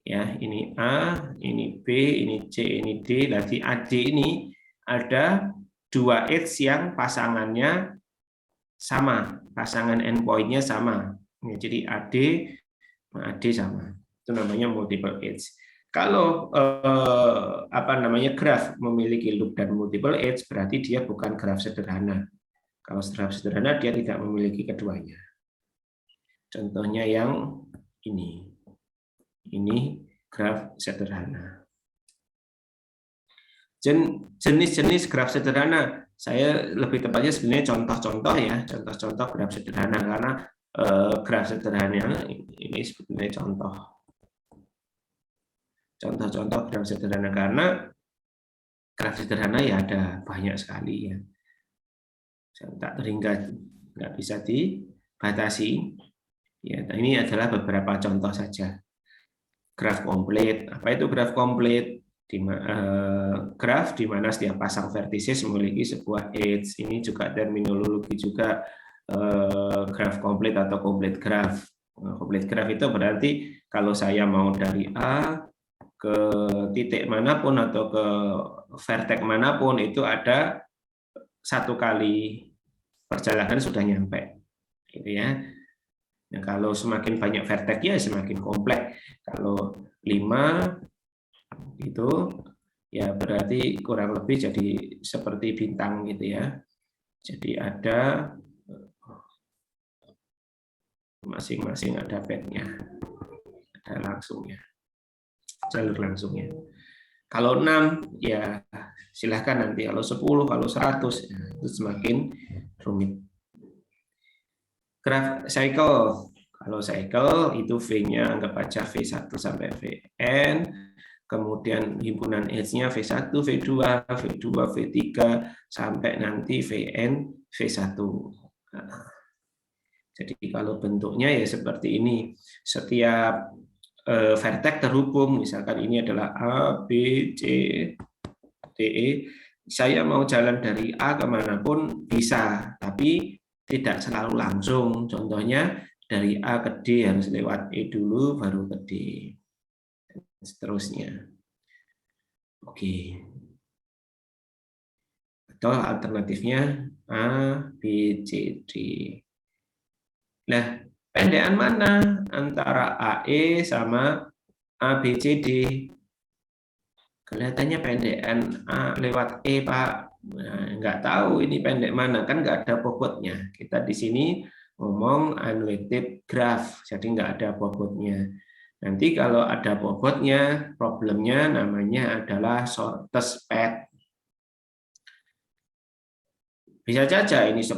Ya, ini A, ini B, ini C, ini D. Berarti AD ini ada dua edge yang pasangannya sama, pasangan endpoint-nya sama. Jadi AD sama. Itu namanya multiple edge. Kalau graf memiliki loop dan multiple edge, berarti dia bukan graf sederhana. Kalau graf sederhana dia tidak memiliki keduanya. Contohnya yang ini graf sederhana. Jenis-jenis graf sederhana, saya lebih tepatnya sebenarnya contoh-contoh ya, contoh-contoh graf sederhana, karena graf sederhana ini sebetulnya contoh-contoh graf sederhana, karena graf sederhana ya ada banyak sekali ya, tak terhingga nggak bisa dibatasi ya. Nah, ini adalah beberapa contoh saja. Graf komplit, apa itu graf komplit? graf di mana setiap pasang vertices memiliki sebuah edge. Ini juga terminologi juga graf komplit atau complete graph. Complete graph itu berarti kalau saya mau dari A ke titik manapun atau ke vertex manapun itu ada satu kali perjalanan sudah nyampe, gitu ya. Nah, kalau semakin banyak vertex ya semakin kompleks. Kalau 5 itu ya berarti kurang lebih jadi seperti bintang gitu ya. Jadi ada masing-masing ada path-nya, ada langsungnya, jalur langsungnya. Kalau 6 ya silahkan nanti, kalau 10, kalau 100 ya, itu semakin rumit. Graf cycle, kalau cycle itu V-nya anggap aja V1 sampai Vn, kemudian himpunan edge-nya V1, V2, V2, V3 sampai nanti Vn, V1. Jadi kalau bentuknya ya seperti ini, setiap vertex terhubung, misalkan ini adalah A, B, C, D, E, saya mau jalan dari A kemanapun bisa, tapi tidak selalu langsung. Contohnya dari A ke D harus lewat E dulu, baru ke D, dan seterusnya. Oke. Atau alternatifnya A, B, C, D. Nah, pendekan mana antara AE sama ABCD? Kelihatannya pendekan A lewat E, Pak. Nah, nggak tahu ini pendek mana, kan nggak ada bobotnya. Kita di sini ngomong unweighted graph, jadi nggak ada bobotnya. Nanti kalau ada bobotnya, problemnya namanya adalah shortest path. Bisa saja ini 10,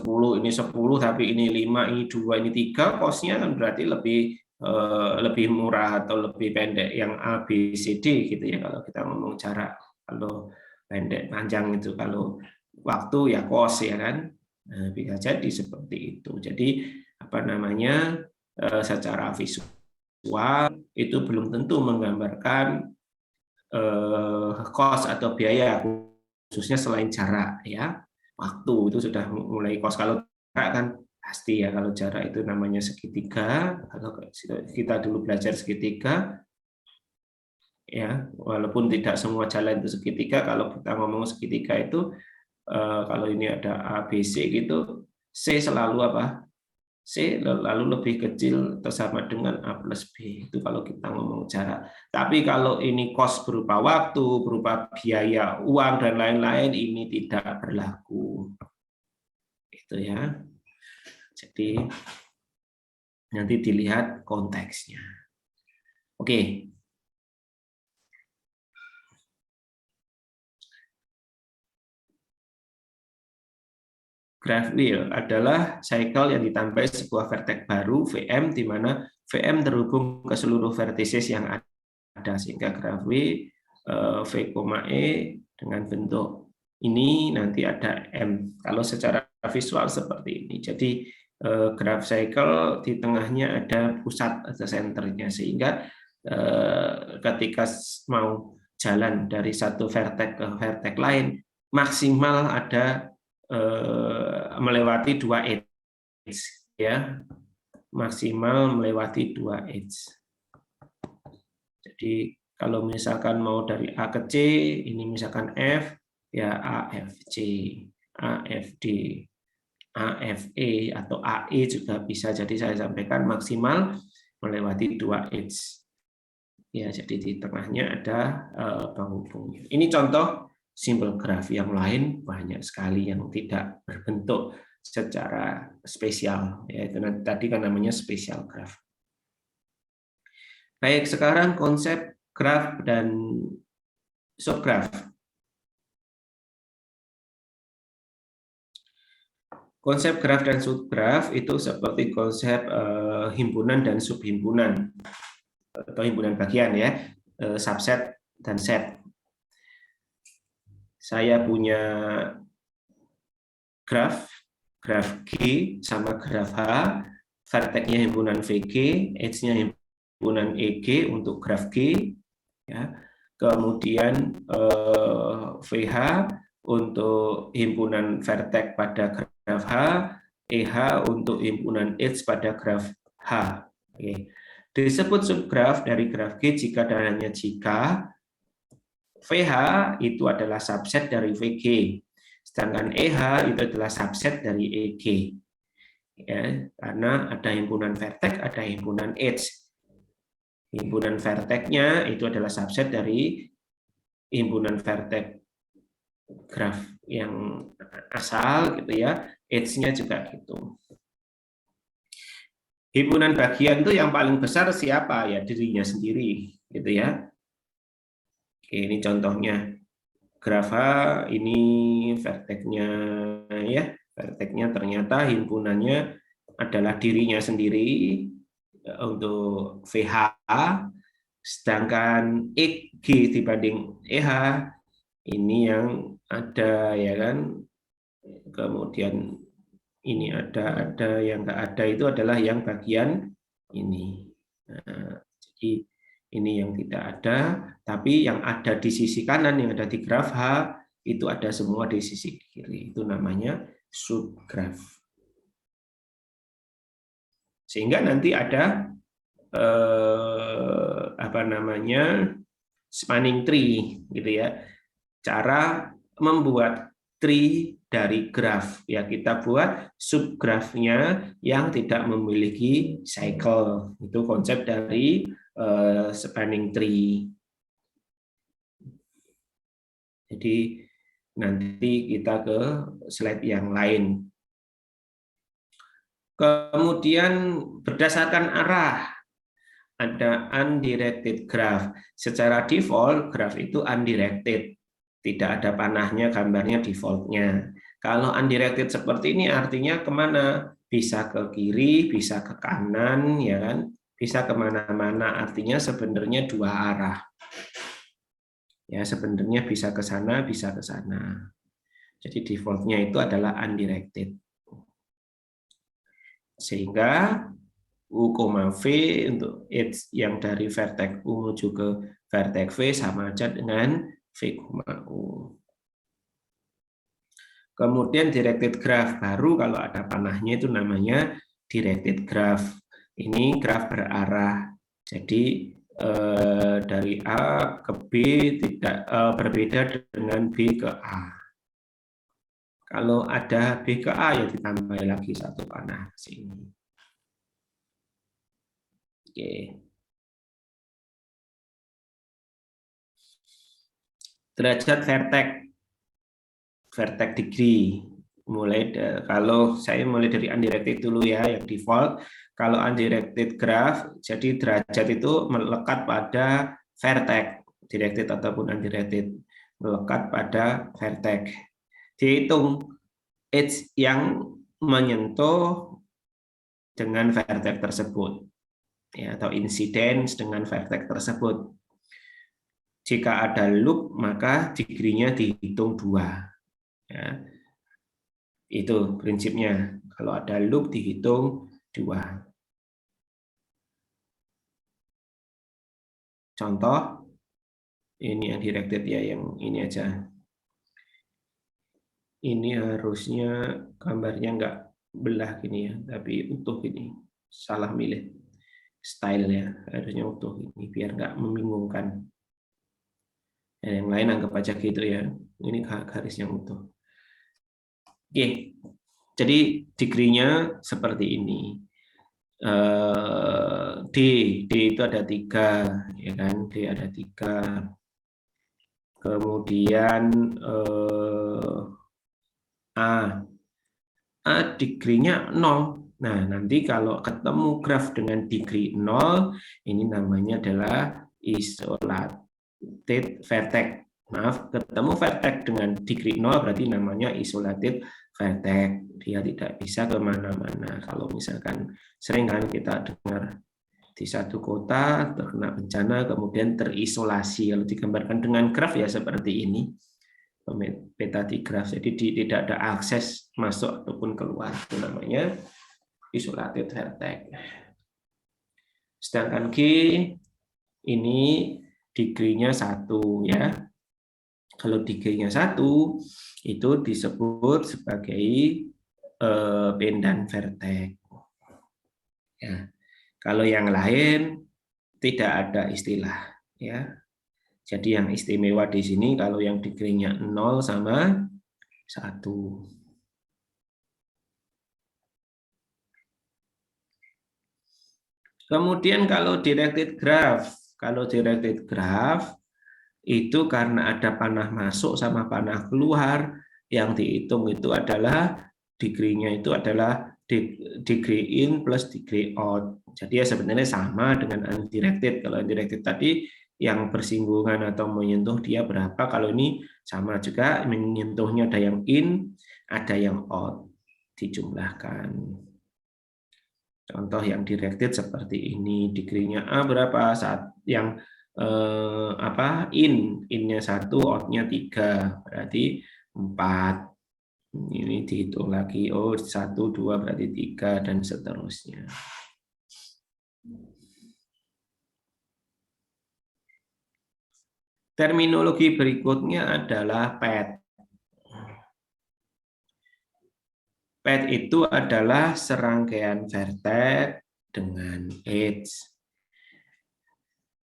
tapi ini 5, ini 2, ini 3, cost-nya kan berarti lebih murah atau lebih pendek yang A, B, C, D gitu ya kalau kita ngomong jarak. Kalau pendek panjang itu, kalau waktu ya cost ya kan. Nah, bisa jadi seperti itu. Jadi apa namanya, secara visual itu belum tentu menggambarkan cost atau biaya, khususnya selain jarak ya. Waktu itu sudah mulai cost. Kalau jarak kan pasti ya, kalau jarak itu namanya segitiga. Kalau kita dulu belajar segitiga ya, walaupun tidak semua jalan itu segitiga, kalau kita ngomong segitiga itu kalau ini ada A, B, C gitu, C selalu apa? C lalu lebih kecil atau sama dengan A plus B, itu kalau kita ngomong jarak. Tapi kalau ini cost berupa waktu, berupa biaya uang dan lain-lain, ini tidak berlaku. Itu ya. Jadi nanti dilihat konteksnya. Oke. Graph wheel adalah cycle yang ditambahi sebuah vertex baru VM, di mana VM terhubung ke seluruh vertices yang ada, sehingga graph W, V,E dengan bentuk ini nanti ada M. Kalau secara visual seperti ini. Jadi graph cycle di tengahnya ada pusat atau senternya, sehingga ketika mau jalan dari satu vertex ke vertex lain maksimal ada melewati 2 edge ya, maksimal melewati 2 edge. Jadi kalau misalkan mau dari A ke C, ini misalkan F ya, AFC, AFD, AFE atau AE juga bisa. Jadi saya sampaikan maksimal melewati 2 edge ya, jadi di tengahnya ada penghubungnya. Ini contoh simple graph, yang lain banyak sekali yang tidak berbentuk secara spesial, yaitu tadi kan namanya spesial graph. Baik, sekarang konsep graph dan subgraph. Konsep graph dan subgraph itu seperti konsep himpunan dan subhimpunan atau himpunan bagian ya, subset dan set. Saya punya graf G sama graf H, vertex-nya himpunan VG, edge-nya himpunan EG untuk graf G. Ya. kemudian VH untuk himpunan vertex pada graf H, EH untuk himpunan H pada graf H. Oke. Disebut subgraf dari graf G jika dan hanya jika VH itu adalah subset dari VG, sedangkan EH itu adalah subset dari EG. Ya, karena ada himpunan vertex, ada himpunan H. Himpunan vertexnya itu adalah subset dari himpunan vertex graf yang asal gitu ya, H-nya juga gitu. Himpunan bagian itu yang paling besar siapa? Ya dirinya sendiri gitu ya. Oke, ini contohnya graf H, ini vertexnya ya. Vertexnya ternyata himpunannya adalah dirinya sendiri untuk VH, sedangkan EG dibanding EH ini yang ada ya kan, kemudian ini ada yang nggak ada itu adalah yang bagian ini. Nah, jadi ini yang tidak ada, tapi yang ada di sisi kanan yang ada di graf H itu ada semua di sisi kiri. Itu namanya subgraf. Sehingga nanti ada apa namanya spanning tree gitu ya. Cara membuat tree dari graf ya, kita buat subgrafnya yang tidak memiliki cycle. Itu konsep dari spanning tree. Jadi nanti kita ke slide yang lain. Kemudian berdasarkan arah ada undirected graph. Secara default graph itu undirected, tidak ada panahnya, gambarnya defaultnya. Kalau undirected seperti ini artinya kemana? Bisa ke kiri, bisa ke kanan, ya kan? Bisa kemana-mana. Artinya sebenarnya dua arah. Ya sebenarnya bisa ke sana, bisa ke sana. Jadi defaultnya itu adalah undirected. Sehingga U, V untuk H yang dari vertex U menuju ke vertex V sama aja dengan V, U. Kemudian directed graph baru kalau ada panahnya itu namanya directed graph. Ini graf berarah. Jadi dari A ke B tidak berbeda dengan B ke A. Kalau ada B ke A ya ditambah lagi satu panah sini. Oke. Derajat vertex degree. Kalau saya mulai dari undirected dulu ya, yang default. Kalau undirected graph, jadi derajat itu melekat pada vertex, directed ataupun undirected, melekat pada vertex. Dihitung edge yang menyentuh dengan vertex tersebut, ya, atau incidence dengan vertex tersebut. Jika ada loop, maka degree-nya dihitung 2. Ya. Itu prinsipnya. Kalau ada loop dihitung 2. Contoh, ini yang directed ya, yang ini aja. Ini harusnya gambarnya nggak belah gini ya, tapi utuh ini. Salah milih style ya, harusnya utuh ini biar nggak membingungkan. Yang lain anggap aja gitu ya. Ini garis yang utuh. Oke, jadi degree-nya seperti ini. D itu ada 3, ya kan? D ada 3. Kemudian A degree-nya 0. Nah, nanti kalau ketemu graf dengan degree 0, ini namanya adalah isolated vertex. Maaf, ketemu vertex dengan degree 0 berarti namanya isolated vertex. Dia tidak bisa kemana-mana. Kalau misalkan sering kan kita dengar di satu kota terkena bencana kemudian terisolasi. Kalau digambarkan dengan graf ya seperti ini. Peta digraf, jadi tidak ada akses masuk ataupun keluar, itu namanya isolated vertex. Sedangkan G ini degree-nya 1 ya. Kalau degree-nya 1 itu disebut sebagai pendan vertex. Ya. Kalau yang lain tidak ada istilah ya. Jadi yang istimewa di sini kalau yang degree-nya 0 sama 1. Kemudian kalau directed graph itu karena ada panah masuk sama panah keluar, yang dihitung itu adalah degree-nya itu adalah degree in plus degree out. Jadi ya sebenarnya sama dengan undirected. Kalau undirected tadi yang bersinggungan atau menyentuh dia berapa, kalau ini sama juga, menyentuhnya ada yang in, ada yang out, dijumlahkan. Contoh yang directed seperti ini, degree-nya A berapa, saat yang in-nya 1, out-nya 3, berarti 4. Ini dihitung lagi, 1, 2 berarti 3, dan seterusnya. Terminologi berikutnya adalah PET. PET itu adalah serangkaian vertex dengan edge.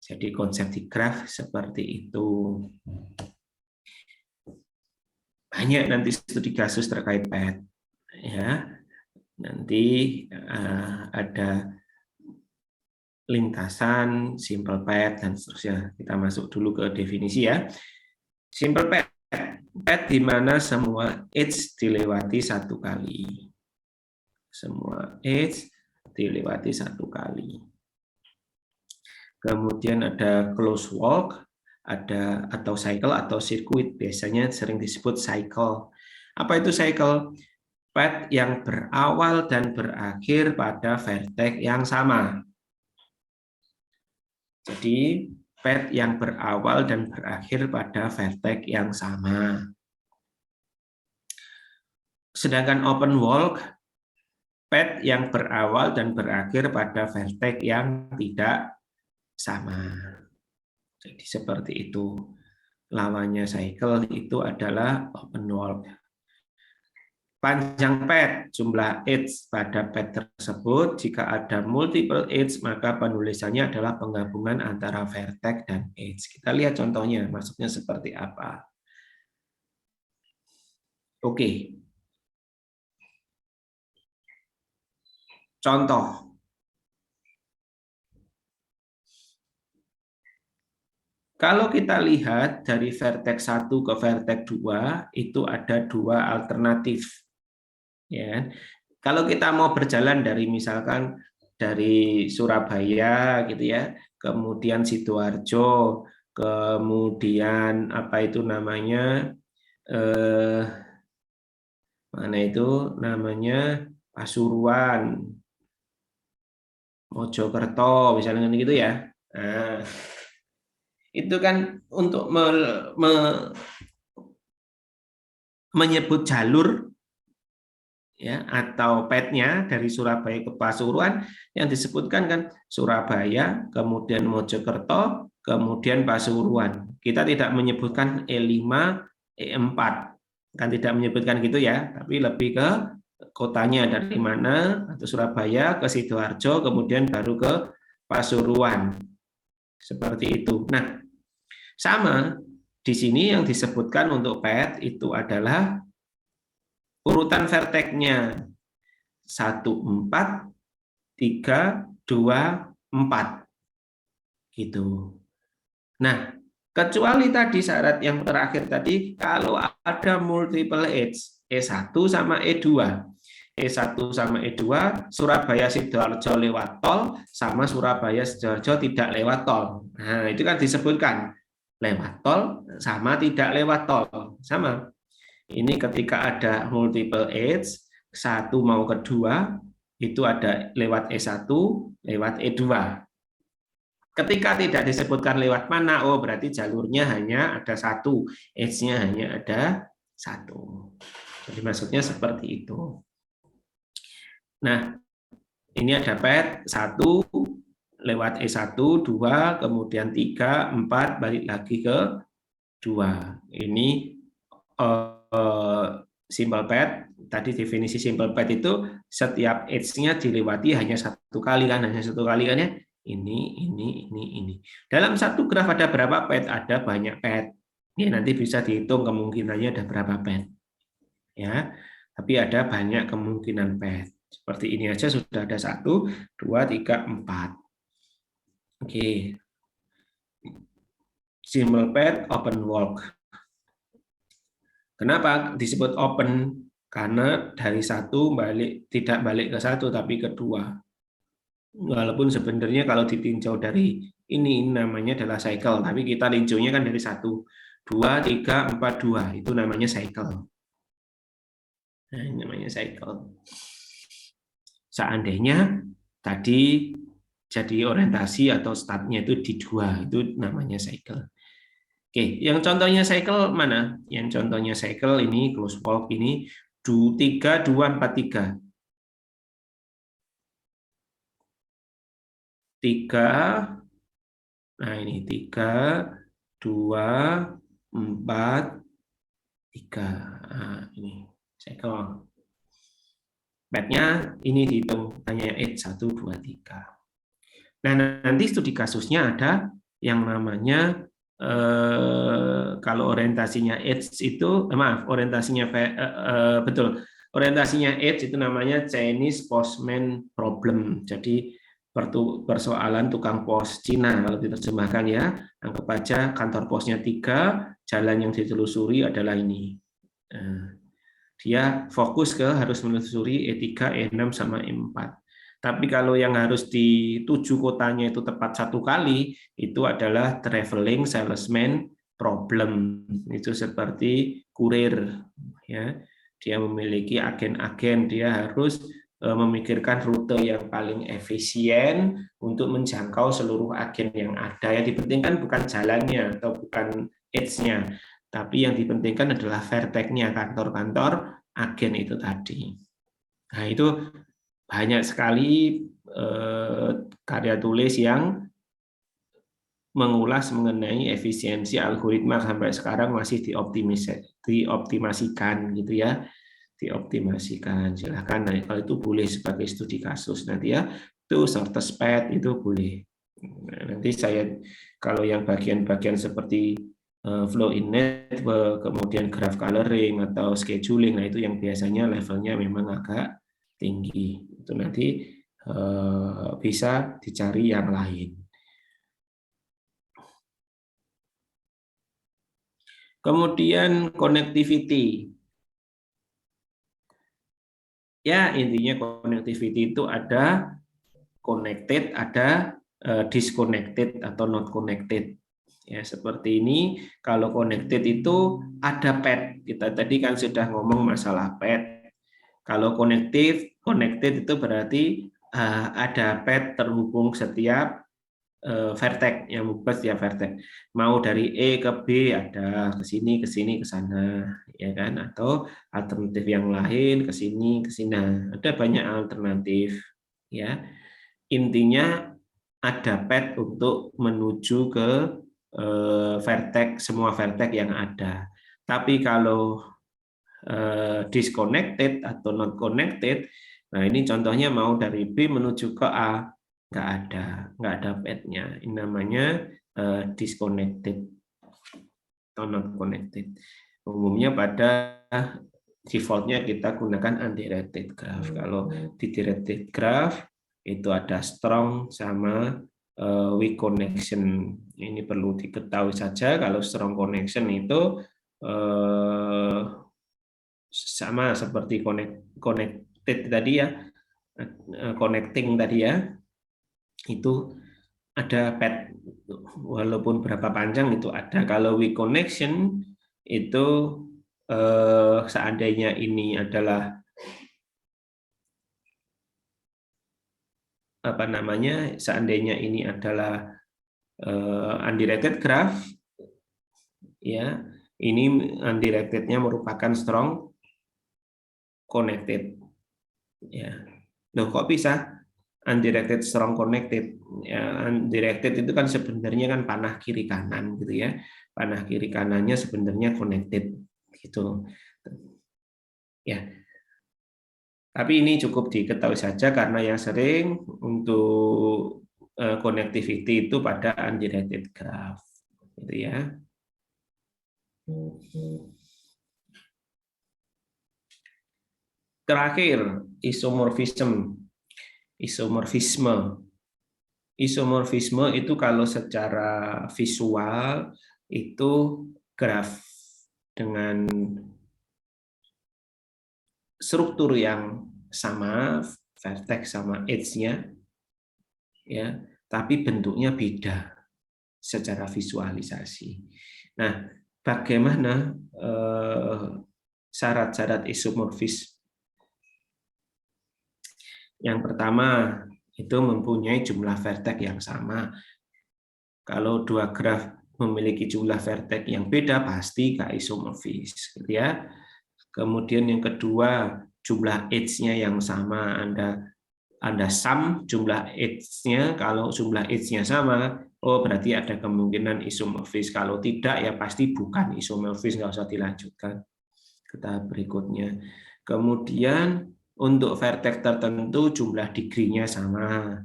Jadi konsep di graf seperti itu. Banyak nanti studi kasus terkait PET. Ya, nanti ada lintasan, simple PET, dan seterusnya. Kita masuk dulu ke definisi ya. Simple PET. PET di mana semua edge dilewati 1 kali. Semua edge dilewati 1 kali. Kemudian ada close walk, ada atau cycle atau circuit, biasanya sering disebut cycle. Apa itu cycle? PET yang berawal dan berakhir pada vertex yang sama. Jadi PET yang berawal dan berakhir pada vertex yang sama. Sedangkan open walk, PET yang berawal dan berakhir pada vertex yang tidak sama. Jadi seperti itu. Lawannya cycle itu adalah open walk. Panjang PET, jumlah edge pada PET tersebut. Jika ada multiple edge, maka penulisannya adalah penggabungan antara vertex dan edge. Kita lihat contohnya, maksudnya seperti apa. Oke. Contoh. Kalau kita lihat dari vertex 1 ke vertex 2, itu ada 2 alternatif. Ya, kalau kita mau berjalan dari misalkan dari Surabaya gitu ya, kemudian Sidoarjo, kemudian apa itu namanya mana itu namanya Pasuruan, Mojokerto, misalnya gitu ya. Nah, itu kan untuk menyebut jalur ya, atau PET-nya dari Surabaya ke Pasuruan, yang disebutkan kan Surabaya, kemudian Mojokerto, kemudian Pasuruan. Kita tidak menyebutkan E5, E4, kan tidak menyebutkan gitu ya, tapi lebih ke kotanya dari mana, atau Surabaya ke Sidoarjo, kemudian baru ke Pasuruan. Seperti itu. Nah, sama di sini yang disebutkan untuk PET itu adalah urutan vertex-nya 1, 4, 3, 2, 4. Gitu. Nah, kecuali tadi syarat yang terakhir tadi, kalau ada multiple edge, E1 sama E2. E1 sama E2, Surabaya Sidoarjo lewat tol, sama Surabaya Sidoarjo tidak lewat tol. Nah, itu kan disebutkan lewat tol sama tidak lewat tol. Sama. Ini ketika ada multiple edge, 1 mau ke 2, itu ada lewat E1, lewat E2. Ketika tidak disebutkan lewat mana, oh berarti jalurnya hanya ada 1, edge-nya hanya ada 1. Jadi maksudnya seperti itu. Nah, ini ada PET 1, lewat E1, 2, kemudian 3, 4, balik lagi ke 2. Ini simple path. Tadi definisi simple path itu setiap edge-nya dilewati hanya satu kali kan, hanya satu kali kan ya. Ini. Dalam satu graf ada berapa path? Ada banyak path. Ya, nanti bisa dihitung kemungkinannya ada berapa path. Ya, tapi ada banyak kemungkinan path. Seperti ini aja sudah ada 1, 2, 3, 4. Oke. Simple path, open walk. Kenapa disebut open? Karena dari 1 tidak balik ke 1 tapi ke 2. Walaupun sebenarnya kalau ditinjau dari ini namanya adalah cycle, tapi kita tinjaunya kan dari 1, 2, 3, 4, 2. Itu namanya cycle. Nah, ini namanya cycle. Seandainya tadi jadi orientasi atau startnya itu di 2, itu namanya cycle. Oke, yang contohnya cycle mana? Yang contohnya cycle ini close walk ini 3, 2, 4, 3. 3. Nah, ini 3, 2, 4, 3. Nah, ini cycle. Path-nya ini dihitung hanya 1, 2, 3. Nah, nanti studi kasusnya ada yang namanya kalau orientasinya edge itu orientasinya edge itu namanya Chinese postman problem. Jadi persoalan tukang pos Cina kalau diterjemahkan ya. Anggap aja kantor posnya 3, jalan yang ditelusuri adalah ini. Dia fokus harus menelusuri E3, E6 sama E4. Tapi kalau yang harus dituju kotanya itu tepat 1 kali, itu adalah traveling salesman problem. Itu seperti kurir, ya. Dia memiliki agen-agen, dia harus memikirkan rute yang paling efisien untuk menjangkau seluruh agen yang ada. Yang dipentingkan bukan jalannya atau bukan edge-nya, tapi yang dipentingkan adalah vertex-nya, kantor-kantor agen itu tadi. Nah, itu banyak sekali karya tulis yang mengulas mengenai efisiensi algoritma sampai sekarang masih dioptimasikan gitu ya, dioptimasikan. Silahkan, nah, kalau itu boleh sebagai studi kasus nanti ya, itu shortest path itu boleh. Nah, nanti saya kalau yang bagian-bagian seperti flow in network, kemudian graph coloring atau scheduling, nah itu yang biasanya levelnya memang agak tinggi. Itu nanti bisa dicari yang lain. Kemudian connectivity. Ya, intinya connectivity itu ada connected, ada disconnected atau not connected. Ya, seperti ini. Kalau connected itu ada path. Kita tadi kan sudah ngomong masalah path. Kalau connected itu berarti ada path terhubung setiap vertex, yang membuat setiap vertex. Mau dari E ke B ada ke sini, ke sana, ya kan? Atau alternatif yang lain ke sini, ke sini. Ada banyak alternatif, ya. Intinya ada path untuk menuju ke vertex, semua vertex yang ada. Tapi kalau disconnected atau not connected, nah ini contohnya mau dari B menuju ke A, nggak ada path-nya. Ini namanya disconnected atau not connected. Umumnya pada defaultnya kita gunakan undirected graph. Kalau di directed graph itu ada strong sama weak connection. Ini perlu diketahui saja. Kalau strong connection itu sama seperti connected tadi ya, connecting tadi ya, itu ada path walaupun berapa panjang itu ada. Kalau weak connection itu seandainya ini adalah seandainya ini adalah undirected graph, ya, ini undirected-nya merupakan strong connected, ya. Loh, kok bisa? undirected strong connected. Ya, undirected itu kan sebenarnya kan panah kiri kanan gitu ya. Panah kiri kanannya sebenarnya connected gitu. Ya. Tapi ini cukup diketahui saja karena yang sering untuk connectivity itu pada undirected graph gitu ya. Terakhir, isomorfisme. Isomorfisme itu kalau secara visual itu graf dengan struktur yang sama, vertex sama edge-nya, ya, tapi bentuknya beda secara visualisasi. Nah, bagaimana syarat-syarat isomorfis? Yang pertama, itu mempunyai jumlah vertex yang sama. Kalau dua graf memiliki jumlah vertex yang beda, pasti nggak isomorfis, gitu ya. Kemudian yang kedua, jumlah edge-nya yang sama. Anda sum jumlah edge-nya, kalau jumlah edge-nya sama, oh berarti ada kemungkinan isomorfis. Kalau tidak, ya pasti bukan isomorfis, nggak usah dilanjutkan ke tahap berikutnya. Kemudian untuk vertex tertentu jumlah degree-nya sama.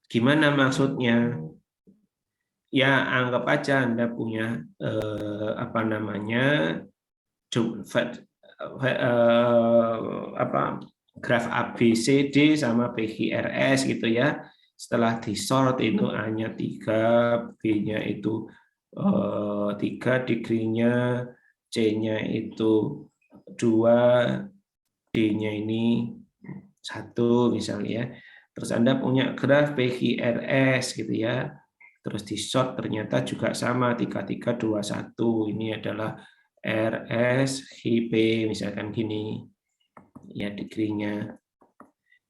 Gimana maksudnya? Ya anggap aja Anda punya graf ABCD sama PQRS gitu ya. Setelah di sort itu hanya 3, B-nya itu 3 degree-nya, C-nya itu 2, D-nya ini 1 misalnya ya. Terus Anda punya graf PQRS gitu ya. Terus di short ternyata juga sama 3321. Ini adalah RS HP misalkan gini. Ya degree-nya.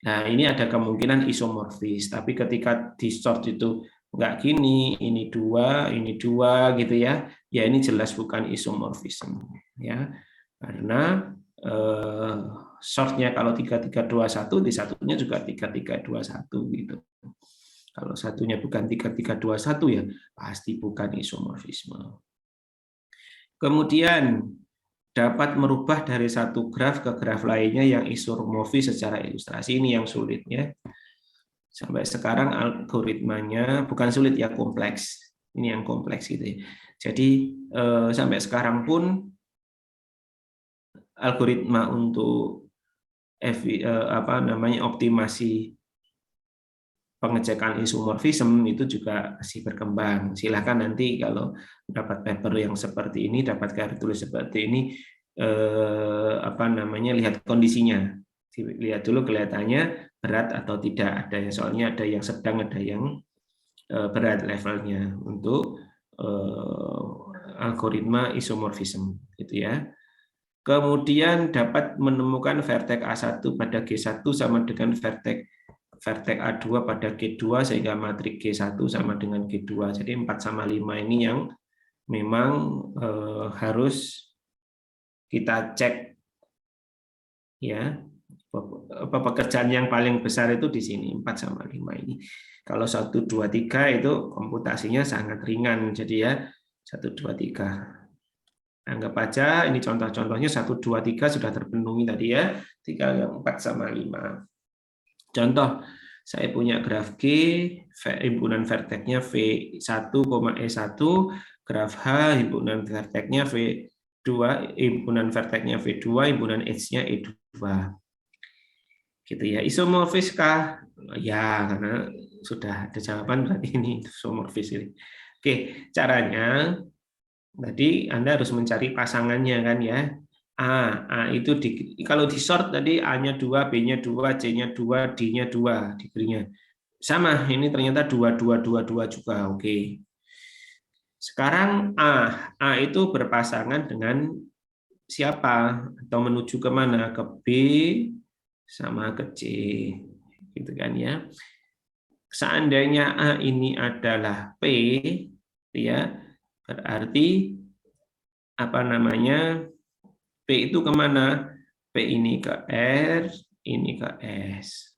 Nah, ini ada kemungkinan isomorfis, tapi ketika di short itu enggak gini, ini 2 gitu ya. Ya ini jelas bukan isomorfisme ya. Karena short-nya kalau 3321, di satunya juga 3321 gitu. Kalau satunya bukan 3321 ya pasti bukan isomorfisme. Kemudian dapat merubah dari satu graf ke graf lainnya yang isomorfis secara ilustrasi, ini yang sulitnya. Sampai sekarang algoritmanya bukan sulit ya, kompleks. Ini yang kompleks gitu ya. Jadi sampai sekarang pun algoritma untuk optimasi pengecekan isomorfisme itu juga masih berkembang. Silakan nanti kalau dapat paper yang seperti ini, dapat garis tulis seperti ini, lihat kondisinya. Lihat dulu kelihatannya berat atau tidak. Ada yang soalnya ada yang sedang, ada yang berat levelnya untuk algoritma isomorfisme, gitu ya. Kemudian dapat menemukan vertex A1 pada G1 sama dengan vertex A2 pada G2 sehingga matriks G1 sama dengan G2. Jadi 4 sama 5 ini yang memang harus kita cek ya. Pekerjaan yang paling besar itu di sini 4 sama 5 ini. Kalau 1 2 3 itu komputasinya sangat ringan. Jadi ya 1 2 3. Anggap aja ini contoh-contohnya 1 2 3 sudah terpenuhi tadi ya. Tinggal 4 sama 5. Contoh, saya punya graf G, himpunan vertex-nya V1, E1, graf H, himpunan vertex-nya V2, himpunan vertex-nya V2, himpunan H-nya E2. Gitu ya. Isomorfis kah? Ya, karena sudah ada jawaban berarti ini isomorfis ini. Oke, caranya tadi Anda harus mencari pasangannya kan ya. A itu kalau di short tadi A-nya 2, B-nya 2, C-nya 2, D-nya 2 degree-nya. Sama, ini ternyata 2 2 2 2 juga. Oke. Sekarang A itu berpasangan dengan siapa atau menuju ke mana? Ke B sama ke C. Gitu kan ya. Seandainya A ini adalah P ya, berarti P itu kemana? P ini ke R, ini ke S.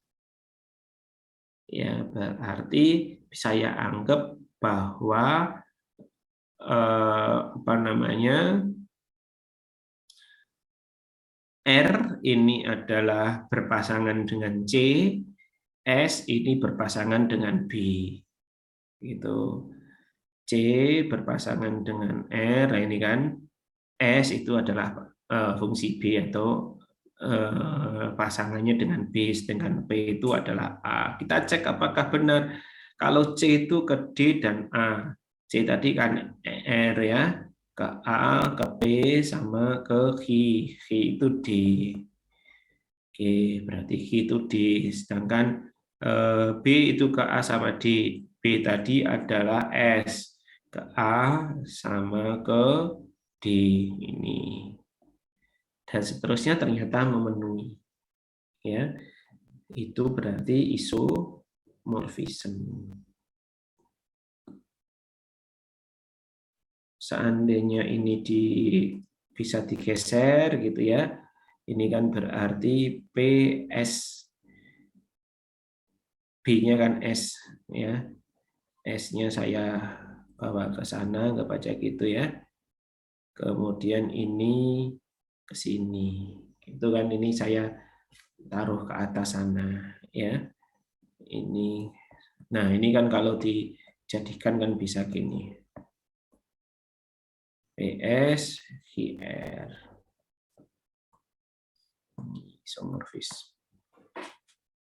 Ya, berarti saya anggap bahwa apa namanya, R ini adalah berpasangan dengan C, S ini berpasangan dengan B. Gitu. C berpasangan dengan R, ini kan S itu adalah fungsi B atau pasangannya dengan B, sedangkan P itu adalah A. Kita cek apakah benar. Kalau C itu ke D dan A. C tadi kan R ya, ke A, ke P, sama ke Q. Q itu D. Oke, berarti Q itu D. Sedangkan B itu ke A sama D. B tadi adalah S. Ke A sama ke D ini. Dan seterusnya ternyata memenuhi. Ya, itu berarti isomorfisme. Seandainya ini bisa digeser gitu ya, ini kan berarti PS, B-nya kan S ya, S-nya saya bawa ke sana, nggak baca gitu ya. Kemudian ini ke sini, itu kan ini saya taruh ke atas sana ya. Ini, nah ini kan kalau dijadikan kan bisa gini. PS, QR, isomorfis.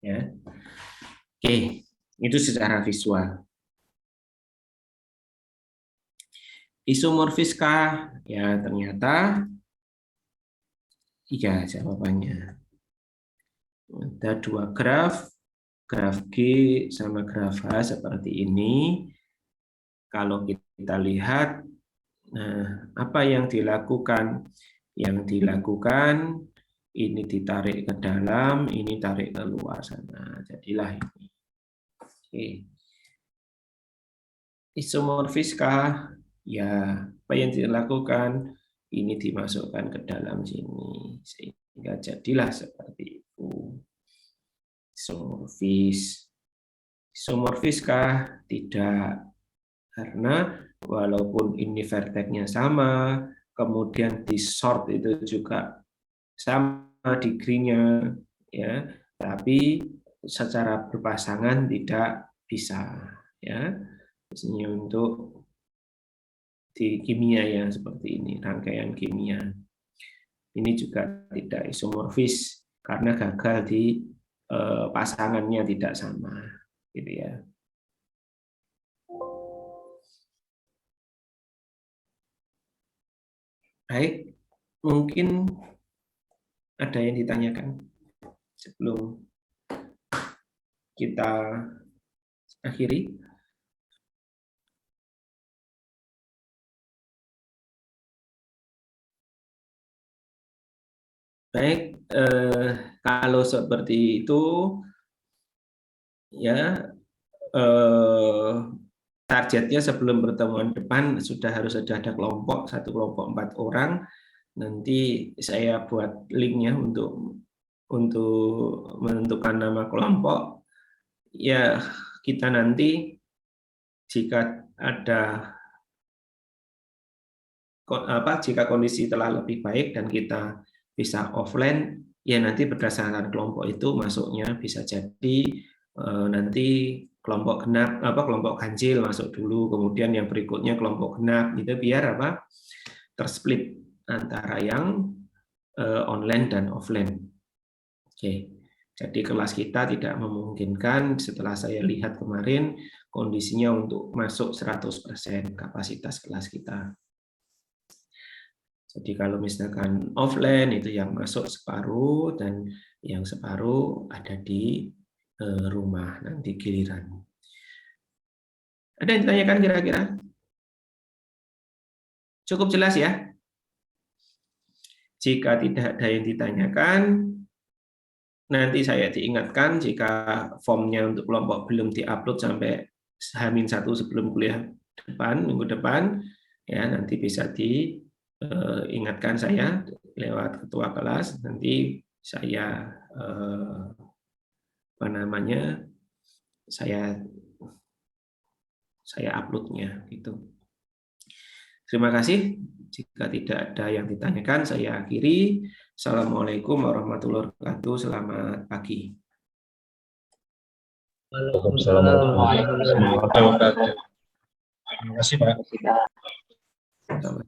Ya. Oke, itu secara visual. Isomorfiskah? Ya, ternyata iya jawabannya. Ada dua graf G sama graf H seperti ini. Kalau kita lihat, nah, apa yang dilakukan? Yang dilakukan ini ditarik ke dalam, ini tarik ke luar sana. Jadilah ini. Oke. Isomorfiskah? Ya, apa yang dilakukan? Ini dimasukkan ke dalam sini. Sehingga jadilah seperti itu. Isomorfis. Isomorfiskah? Tidak. Karena walaupun ini verteknya sama, kemudian di sort itu juga sama degree-nya, ya, tapi secara berpasangan tidak bisa, ya. Biasanya untuk di kimia yang seperti ini, rangkaian kimia. Ini juga tidak isomorfis karena gagal di pasangannya tidak sama, gitu ya. Baik, mungkin ada yang ditanyakan sebelum kita akhiri. Baik, kalau seperti itu, ya targetnya sebelum pertemuan depan sudah harus ada kelompok, satu kelompok 4 orang. Nanti saya buat linknya untuk menentukan nama kelompok. Ya, kita nanti jika ada jika kondisi telah lebih baik dan kita bisa offline, ya nanti berdasarkan kelompok itu masuknya bisa jadi nanti kelompok genap, kelompok ganjil masuk dulu, kemudian yang berikutnya kelompok genap, gitu biar tersplit antara yang online dan offline. Oke, jadi kelas kita tidak memungkinkan setelah saya lihat kemarin kondisinya untuk masuk 100% kapasitas kelas kita. Jadi kalau misalkan offline itu yang masuk separuh dan yang separuh ada di rumah nanti giliran. Ada yang ditanyakan kira-kira? Cukup jelas ya? Jika tidak ada yang ditanyakan, nanti saya diingatkan jika formnya untuk kelompok belum diupload sampai H-1 sebelum kuliah depan, minggu depan, ya nanti bisa diingatkan saya lewat ketua kelas, nanti saya saya uploadnya gitu. Terima kasih. Jika tidak ada yang ditanyakan, saya akhiri. Assalamualaikum warahmatullahi wabarakatuh. Selamat pagi. Waalaikumsalam warahmatullahi wabarakatuh. Terima kasih, Pak. Terima kasih, Pak. Selamat.